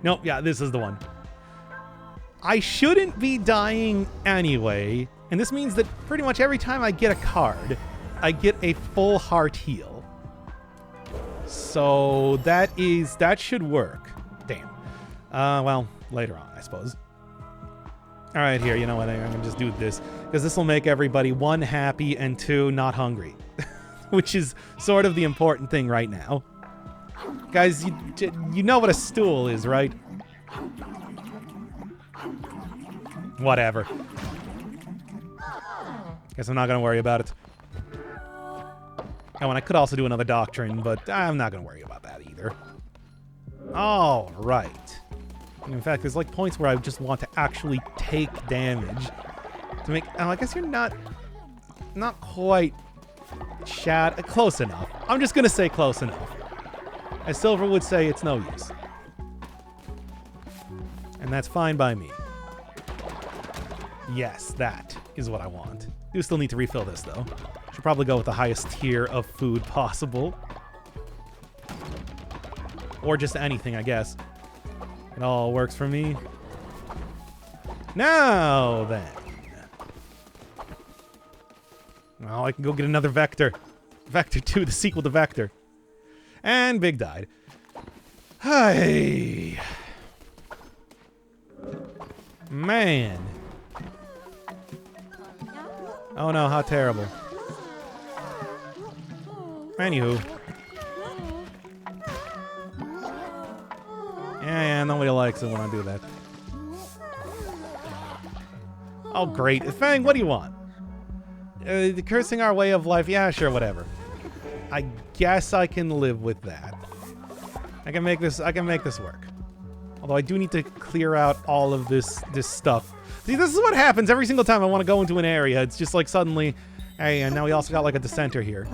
Nope, yeah, this is the one. I shouldn't be dying anyway, and this means that pretty much every time I get a card, I get a full heart heal. So that should work. Damn. Well, later on, I suppose. All right, here, you know what? I'm going to just do this, because this will make everybody, 1, happy, and 2, not hungry. Which is sort of the important thing right now. Guys, you know what a stool is, right? Whatever. Guess I'm not going to worry about it. Oh, and I could also do another Doctrine, but I'm not going to worry about that either. All right. In fact, there's like points where I just want to actually take damage to make... Oh, I guess you're not quite Close enough. I'm just gonna say close enough. As Silver would say, it's no use. And that's fine by me. Yes, that is what I want. Do still need to refill this, though. Should probably go with the highest tier of food possible. Or just anything, I guess. It all works for me. Now, then. Well, I can go get another Vector. Vector 2, the sequel to Vector. And Big died. Hey. Man. Oh no, how terrible. Anywho. Yeah, nobody likes it when I do that. Oh, great. Fang, what do you want? Cursing our way of life? Yeah, sure, whatever. I guess I can live with that. I can make this work. Although I do need to clear out all of this stuff. See, this is what happens every single time I want to go into an area. It's just like suddenly, hey, and now we also got like a dissenter here.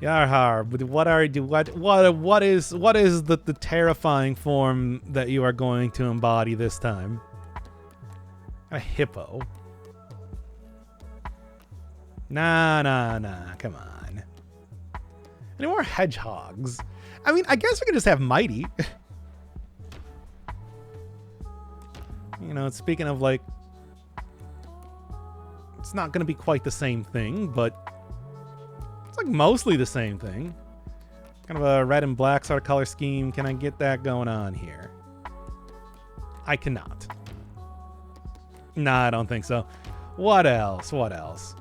Yarhar, but what is the terrifying form that you are going to embody this time? A hippo. Nah, come on. Any more hedgehogs? I mean, I guess we could just have Mighty. You know, speaking of like, it's not going to be quite the same thing, but it's like mostly the same thing. Kind of a red and black sort of color scheme. Can I get that going on here? I cannot. Nah, I don't think so. What else? What else?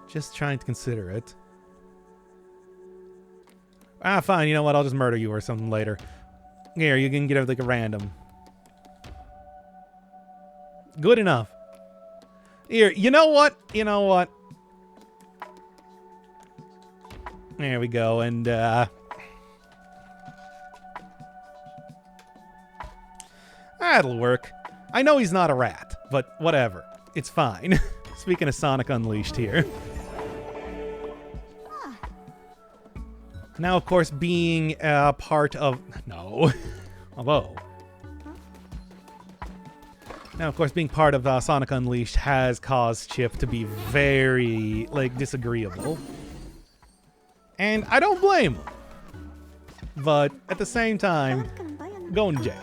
Just trying to consider it. Ah, fine. You know what? I'll just murder you or something later. Here, you can get like a random. Good enough. Here, you know what? You know what? There we go. And, that'll work. I know he's not a rat, but whatever. It's fine. Speaking of Sonic Unleashed here. Now, of course, being a part of... No. Although... Now, of course, being part of Sonic Unleashed has caused Chip to be very, like, disagreeable. And I don't blame him. But at the same time, going to jail.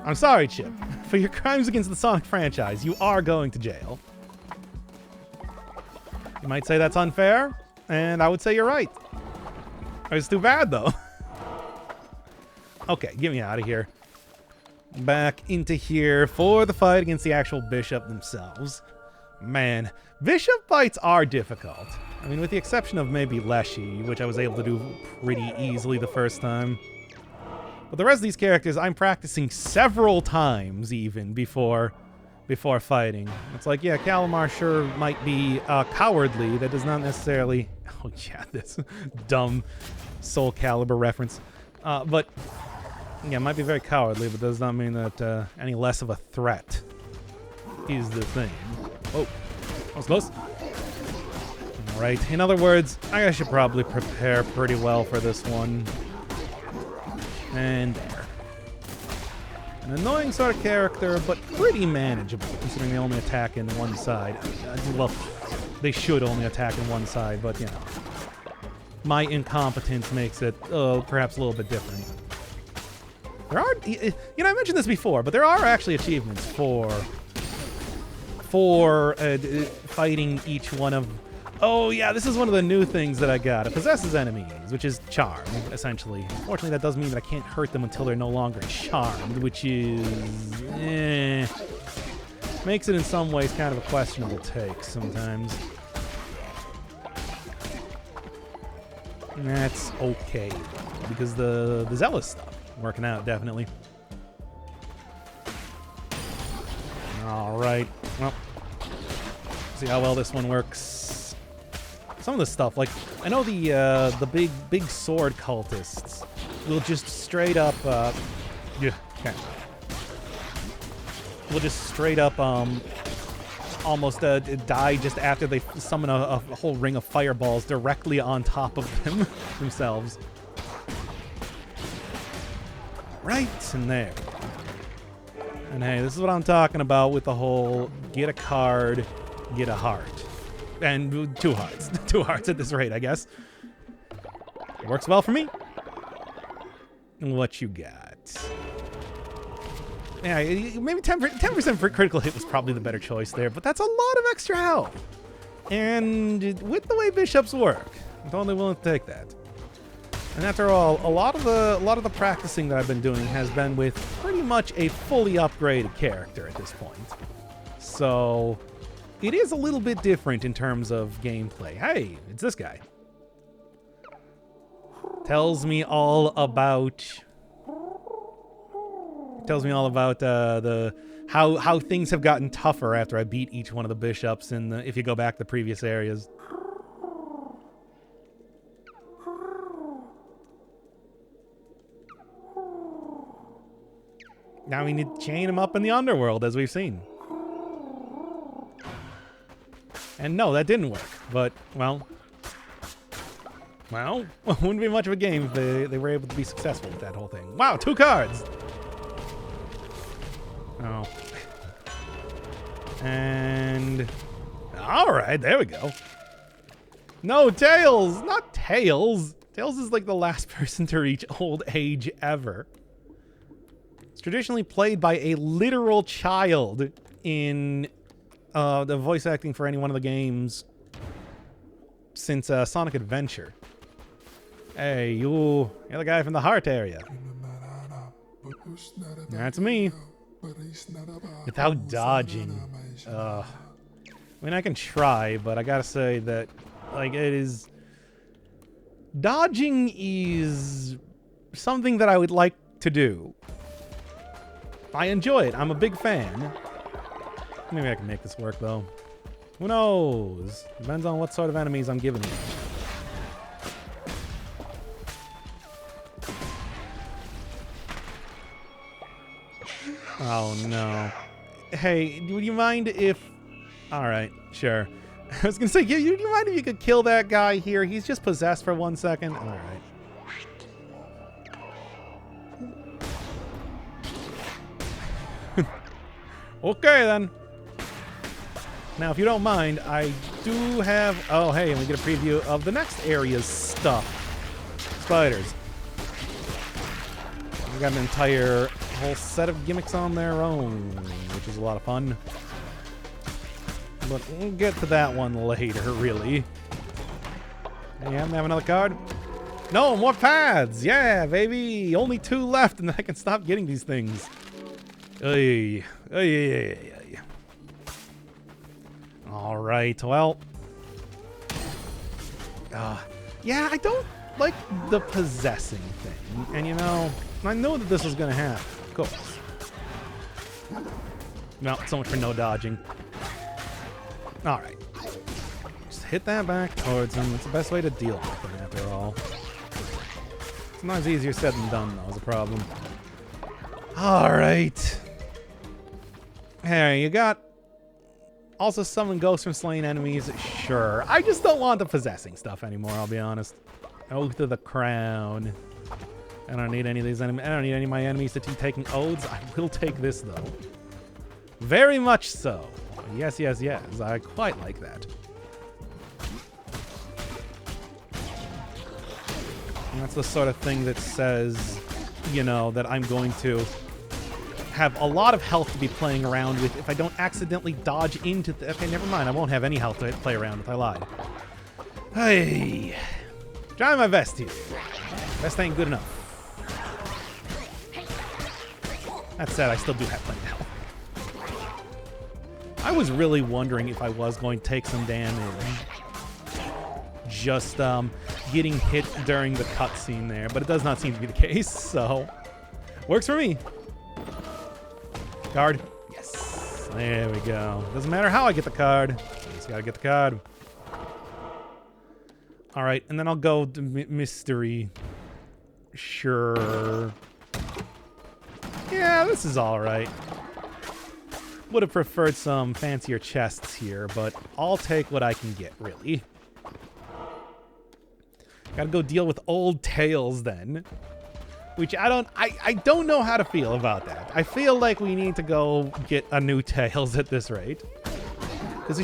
I'm sorry, Chip. For your crimes against the Sonic franchise, you are going to jail. You might say that's unfair, and I would say you're right. It's too bad, though. Okay, get me out of here. Back into here for the fight against the actual Bishop themselves. Man, Bishop fights are difficult. I mean, with the exception of maybe Leshy, which I was able to do pretty easily the first time. But the rest of these characters, I'm practicing several times even before fighting. It's like, yeah, Calamar sure might be cowardly. That does not necessarily... Oh, yeah, this dumb Soul Calibur reference. But, yeah, might be very cowardly, but does not mean that any less of a threat is the thing. Oh, that was close. All right. In other words, I should probably prepare pretty well for this one. And there. An annoying sort of character, but pretty manageable, considering they only attack in one side. Well, they should only attack in one side, but, you know. My incompetence makes it, perhaps a little bit different. There are, you know, I mentioned this before, but there are actually achievements for fighting each one of... Oh, yeah, this is one of the new things that I got. It possesses enemies, which is charm, essentially. Unfortunately, that does mean that I can't hurt them until they're no longer charmed, which is... Makes it in some ways kind of a questionable take sometimes. And that's okay, because the Zealous stuff working out, definitely. All right, well, see how well this one works. Some of the stuff, like, I know the big sword cultists will just straight up, yeah, okay. will just straight up almost die just after they summon a whole ring of fireballs directly on top of them themselves. Right in there. And hey, this is what I'm talking about with the whole get a card, get a heart. And 2 hearts. 2 hearts at this rate, I guess. It works well for me. What you got? Yeah, maybe 10% for critical hit was probably the better choice there, but that's a lot of extra health. And with the way bishops work, I'm totally willing to take that. And after all, a lot of the practicing that I've been doing has been with pretty much a fully upgraded character at this point. So it is a little bit different in terms of gameplay. Hey, it's this guy. Tells me all about the how things have gotten tougher after I beat each one of the bishops in the, if you go back to the previous areas. Now we need to chain him up in the underworld, as we've seen. And no, that didn't work. But, well, wouldn't be much of a game if they were able to be successful with that whole thing. Wow, 2 cards! Oh. And... alright, there we go. No, Tails! Not Tails! Tails is like the last person to reach old age ever. It's traditionally played by a literal child in the voice acting for any one of the games since Sonic Adventure. Hey, you're the guy from the heart area. That's me. Without dodging. I mean, I can try, but I gotta say that, like, it is... dodging is something that I would like to do. I enjoy it. I'm a big fan. Maybe I can make this work, though. Who knows? Depends on what sort of enemies I'm giving you. Oh, no. Hey, would you mind if... alright, sure. I was gonna say, do you mind if you could kill that guy here? He's just possessed for 1 second. Alright. Okay, then. Now, if you don't mind, I do have... oh, hey, and we get a preview of the next area's stuff. Spiders. We got an entire whole set of gimmicks on their own, which is a lot of fun. But we'll get to that one later, really. Hey, have another card? No, more paths! Yeah, baby! Only 2 left, and then I can stop getting these things. Ay. Alright, well... yeah, I don't like the possessing thing. And you know, I know that this is gonna happen, of course. No, so much for no dodging. Alright. Just hit that back towards him. It's the best way to deal with him, after all. Sometimes easier said than done, though, is a problem. Alright. Hey, you got... also summon ghosts from slain enemies? Sure. I just don't want the possessing stuff anymore, I'll be honest. Oath of the Crown. I don't need any of these enemies. I don't need any of my enemies to keep taking oaths. I will take this, though. Very much so. Yes, yes, yes. I quite like that. And that's the sort of thing that says, you know, that I'm going to have a lot of health to be playing around with if I don't accidentally dodge into the... okay, never mind. I won't have any health to play around with. I lied. Hey. Trying my best here. Best ain't good enough. That said, I still do have plenty of health. I was really wondering if I was going to take some damage. Just getting hit during the cutscene there, but it does not seem to be the case, so... works for me. Card. Yes. There we go. Doesn't matter how I get the card. Just gotta get the card. Alright, and then I'll go to mystery. Sure. Yeah, this is alright. Would have preferred some fancier chests here, but I'll take what I can get, really. Gotta go deal with old Tails then. Which I don't know how to feel about that. I feel like we need to go get a new Tails at this rate. Because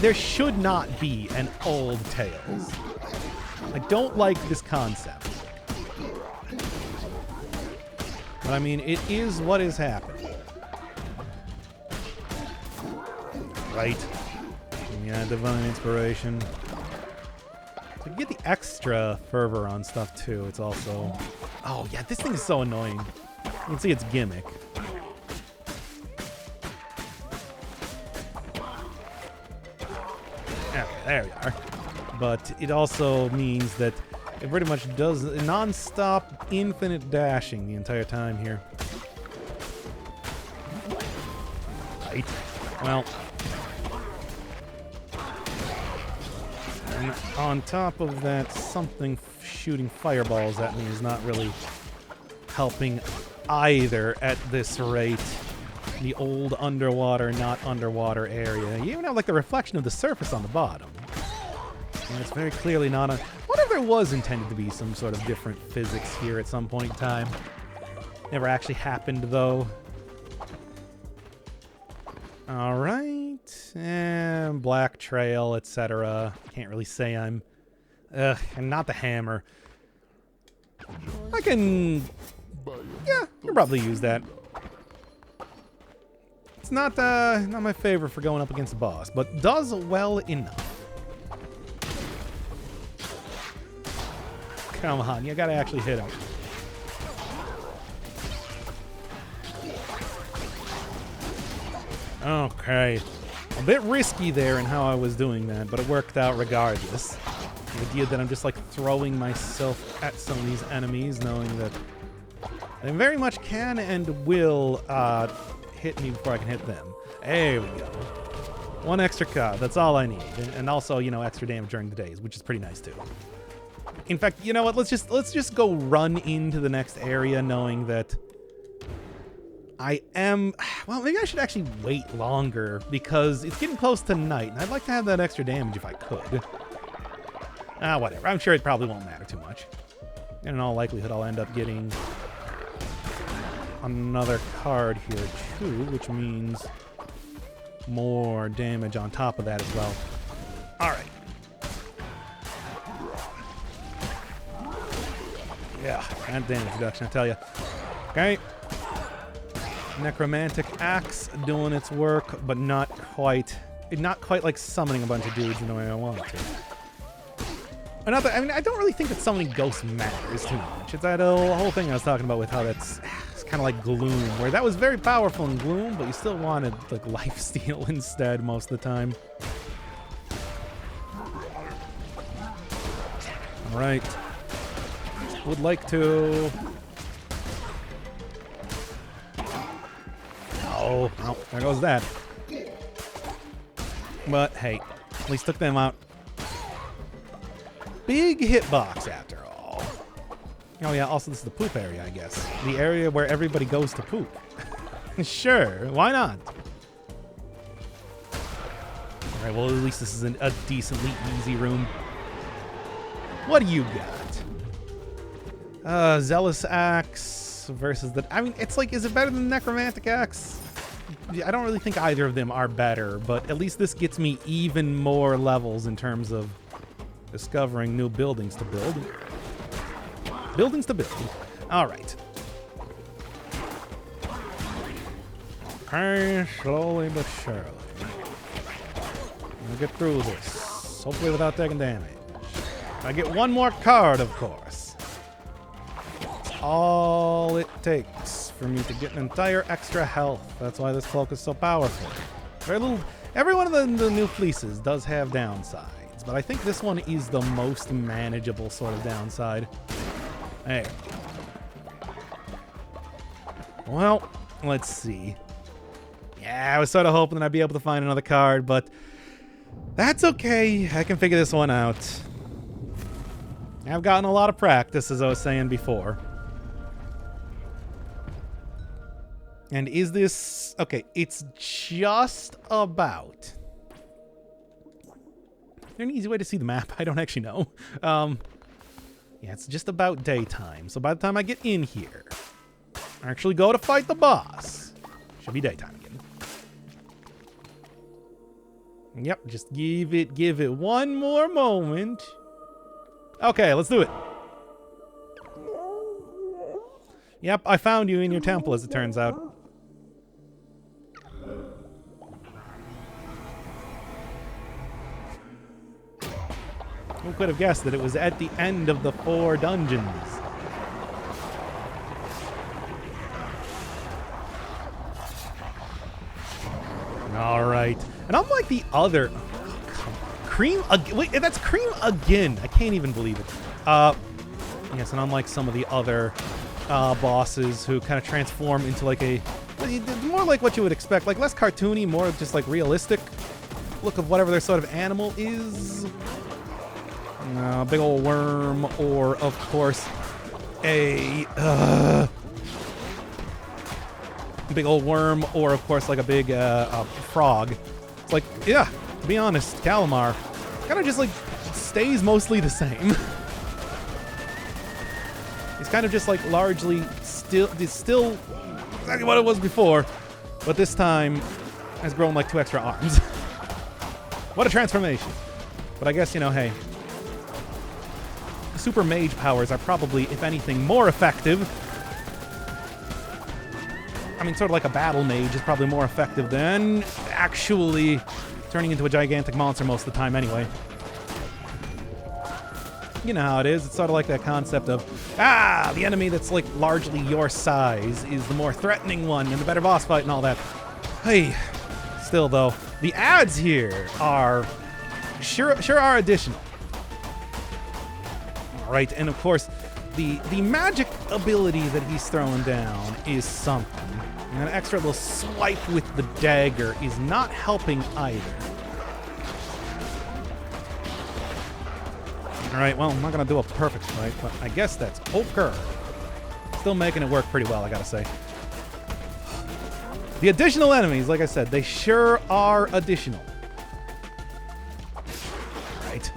there should not be an old Tails. I don't like this concept. But I mean, it is what is happening. Right. Yeah, divine inspiration. To get the extra fervor on stuff too, it's also... Oh yeah, this thing is so annoying. You can see its gimmick. Okay, there we are. But it also means that it pretty much does non-stop infinite dashing the entire time here. Right. Well... And on top of that, something shooting fireballs at me is not really helping either at this rate. The old underwater, not underwater area. You even have like the reflection of the surface on the bottom. And it's very clearly not a... What if there was intended to be some sort of different physics here at some point in time? Never actually happened though. Alright. And black trail, etc. Can't really say I'm... and not the hammer. I can... Yeah, I'll probably use that. It's not my favorite for going up against the boss, but does well enough. Come on, you gotta actually hit him. Okay. A bit risky there in how I was doing that, but it worked out regardless. The idea that I'm just like throwing myself at some of these enemies, knowing that they very much can and will hit me before I can hit them. There we go. One extra card, that's all I need. And also, you know, extra damage during the days, which is pretty nice too. In fact, you know what, let's just go run into the next area knowing that I am... Well, maybe I should actually wait longer because it's getting close to night, and I'd like to have that extra damage if I could. Whatever. I'm sure it probably won't matter too much. And in all likelihood, I'll end up getting another card here, too, which means more damage on top of that as well. All right. Yeah, and damage reduction, I tell you. Okay. Necromantic Axe doing its work, but not quite like summoning a bunch of dudes in the way I want it to. Another, I mean, I don't really think that summoning ghosts matters too much. It's that whole thing I was talking about with how it's kind of like Gloom, where that was very powerful in Gloom, but you still wanted like lifesteal instead most of the time. All right. Would like to... Oh, well, there goes that. But hey, at least took them out. Big hitbox after all. Oh yeah, also this is the poop area, I guess. The area where everybody goes to poop. Sure, why not? Alright, well at least this is a decently easy room. What do you got? Zealous Axe versus the... I mean, it's like, is it better than Necromantic Axe? I don't really think either of them are better, but at least this gets me even more levels in terms of discovering new buildings to build. Buildings to build. All right. Okay, slowly but surely. We'll get through this, hopefully without taking damage. I get one more card, of course. That's all it takes for me to get an entire extra health. That's why this cloak is so powerful. Every one of the new fleeces does have downsides, but I think this one is the most manageable sort of downside. There. Well, let's see. Yeah, I was sort of hoping that I'd be able to find another card, but that's okay. I can figure this one out. I've gotten a lot of practice, as I was saying before. And is this... Okay, it's just about... Is there an easy way to see the map? I don't actually know. Yeah, it's just about daytime. So by the time I get in here, I actually go to fight the boss. Should be daytime again. Yep, just give it one more moment. Okay, let's do it. Yep, I found you in your temple, as it turns out. Who could have guessed that it was at the end of the 4 dungeons? All right. And unlike the other... Cream... Wait, that's Cream again. I can't even believe it. Yes, and unlike some of the other bosses who kind of transform into like a... More like what you would expect. Like less cartoony, more just like realistic look of whatever their sort of animal is. Big old worm, or of course a big old worm, or of course like a big frog. It's like, yeah, to be honest, Calamar kind of just like stays mostly the same. He's kind of just like largely still exactly what it was before, but this time has grown like 2 extra arms. What a transformation. But I guess, you know, hey, super mage powers are probably, if anything, more effective. I mean, sort of like a battle mage is probably more effective than actually turning into a gigantic monster most of the time anyway. You know how it is. It's sort of like that concept of, the enemy that's like largely your size is the more threatening one and the better boss fight and all that. Hey, still though, the ads here are sure are additional. Right, and of course, the magic ability that he's throwing down is something. And an extra little swipe with the dagger is not helping either. Alright, well, I'm not going to do a perfect fight, but I guess that's okay. Still making it work pretty well, I gotta say. The additional enemies, like I said, they sure are additional. Right.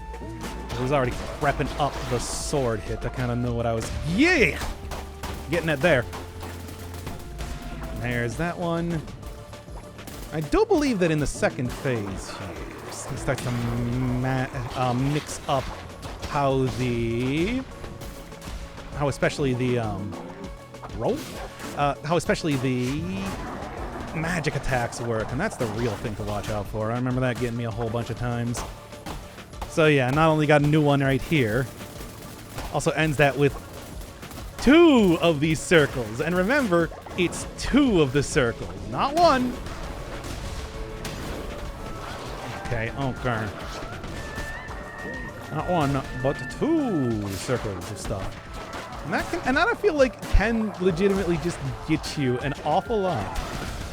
I was already prepping up the sword hit. I kind of knew what I was... Yeah! Getting it there. There's that one. I do believe that in the second phase here, he starts to mix up how especially the how especially the magic attacks work, and that's the real thing to watch out for. I remember that getting me a whole bunch of times. So yeah, not only got a new one right here, also ends that with 2 of these circles. And remember, it's 2 of the circles, not 1. Okay. Not 1, but 2 circles of stuff. And that I feel like can legitimately just get you an awful lot.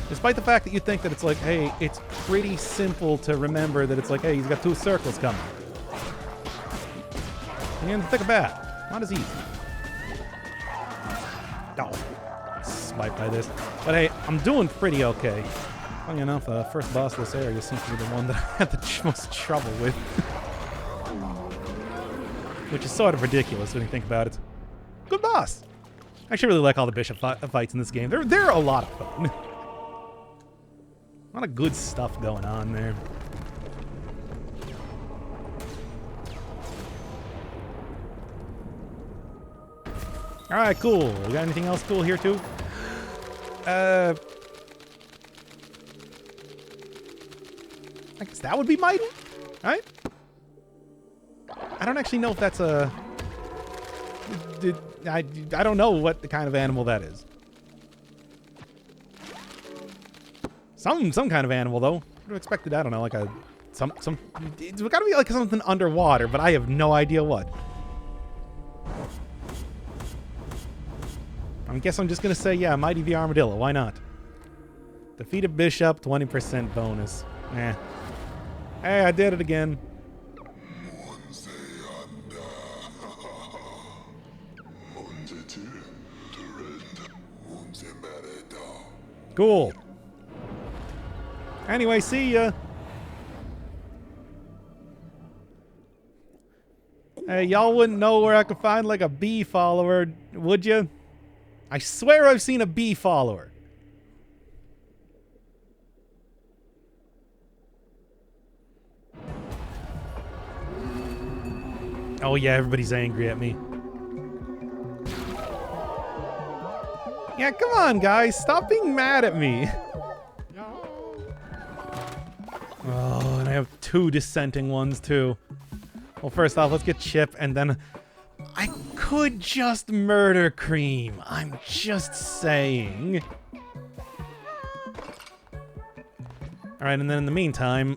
Despite the fact that you think that it's like, hey, it's pretty simple to remember that it's like, hey, he's got 2 circles coming. And in the thick of bat, not as easy. Oh, swiped by this. But hey, I'm doing pretty okay. Funny enough, the first boss of this area seems to be the one that I had the most trouble with. Which is sort of ridiculous when you think about it. Good boss! I actually really like all the bishop fights in this game. They're a lot of fun. A lot of good stuff going on there. Alright, cool. We got anything else cool here, too? I guess that would be mighty, right? I don't actually know if that's a... I don't know what the kind of animal that is. Some kind of animal, though. I would have expected, I don't know, like a... It's gotta be like something underwater, but I have no idea what. I guess I'm just gonna say, yeah, Mighty the Armadillo. Why not? Defeat a bishop, 20% bonus. Eh. Hey, I did it again. Cool. Anyway, see ya. Hey, y'all wouldn't know where I could find, like, a bee follower, would you? I swear I've seen a bee follower. Oh yeah, everybody's angry at me. Yeah, come on, guys. Stop being mad at me. Oh, and I have 2 dissenting ones, too. Well, first off, let's get Chip, and then... I could just murder Cream. I'm just saying. Alright, and then in the meantime,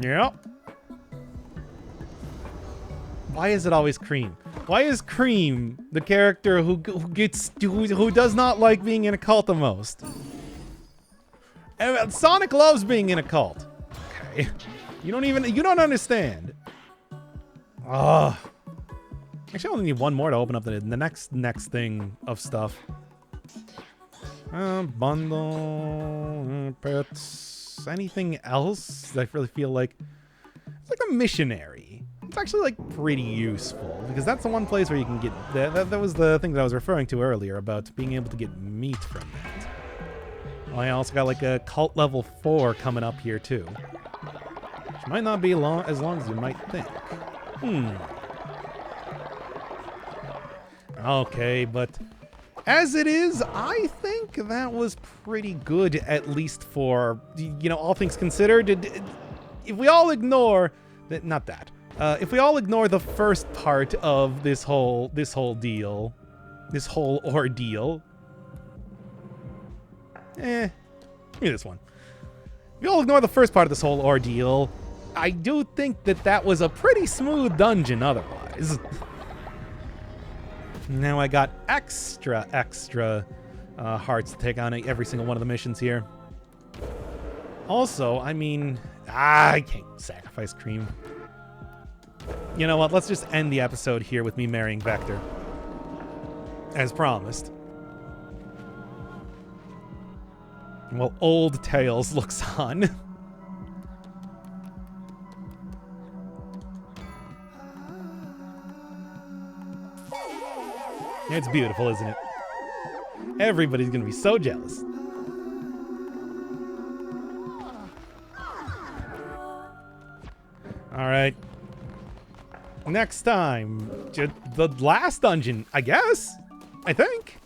Yep. Why is it always Cream? Why is Cream the character who does not like being in a cult the most? Sonic loves being in a cult. Okay. You don't understand. Ugh. Actually, I only need one more to open up the next thing of stuff. Bundle, pets, anything else? I really feel like it's like a missionary. It's actually like pretty useful because that's the one place where you can get that was the thing that I was referring to earlier about being able to get meat from that. Oh, I also got like a cult level 4 coming up here too, which might not be as long as you might think. Okay, but as it is, I think that was pretty good, at least for, you know, all things considered. If we all ignore not that. If we all ignore the first part of this whole ordeal, give me this one. If we all ignore the first part of this whole ordeal, I do think that was a pretty smooth dungeon otherwise. Now I got extra hearts to take on every single one of the missions here. Also, I mean, I can't sacrifice Cream. You know what? Let's just end the episode here with me marrying Vector. As promised. While Old Tails looks on. It's beautiful, isn't it? Everybody's gonna be so jealous. Alright. Next time, the last dungeon, I guess? I think?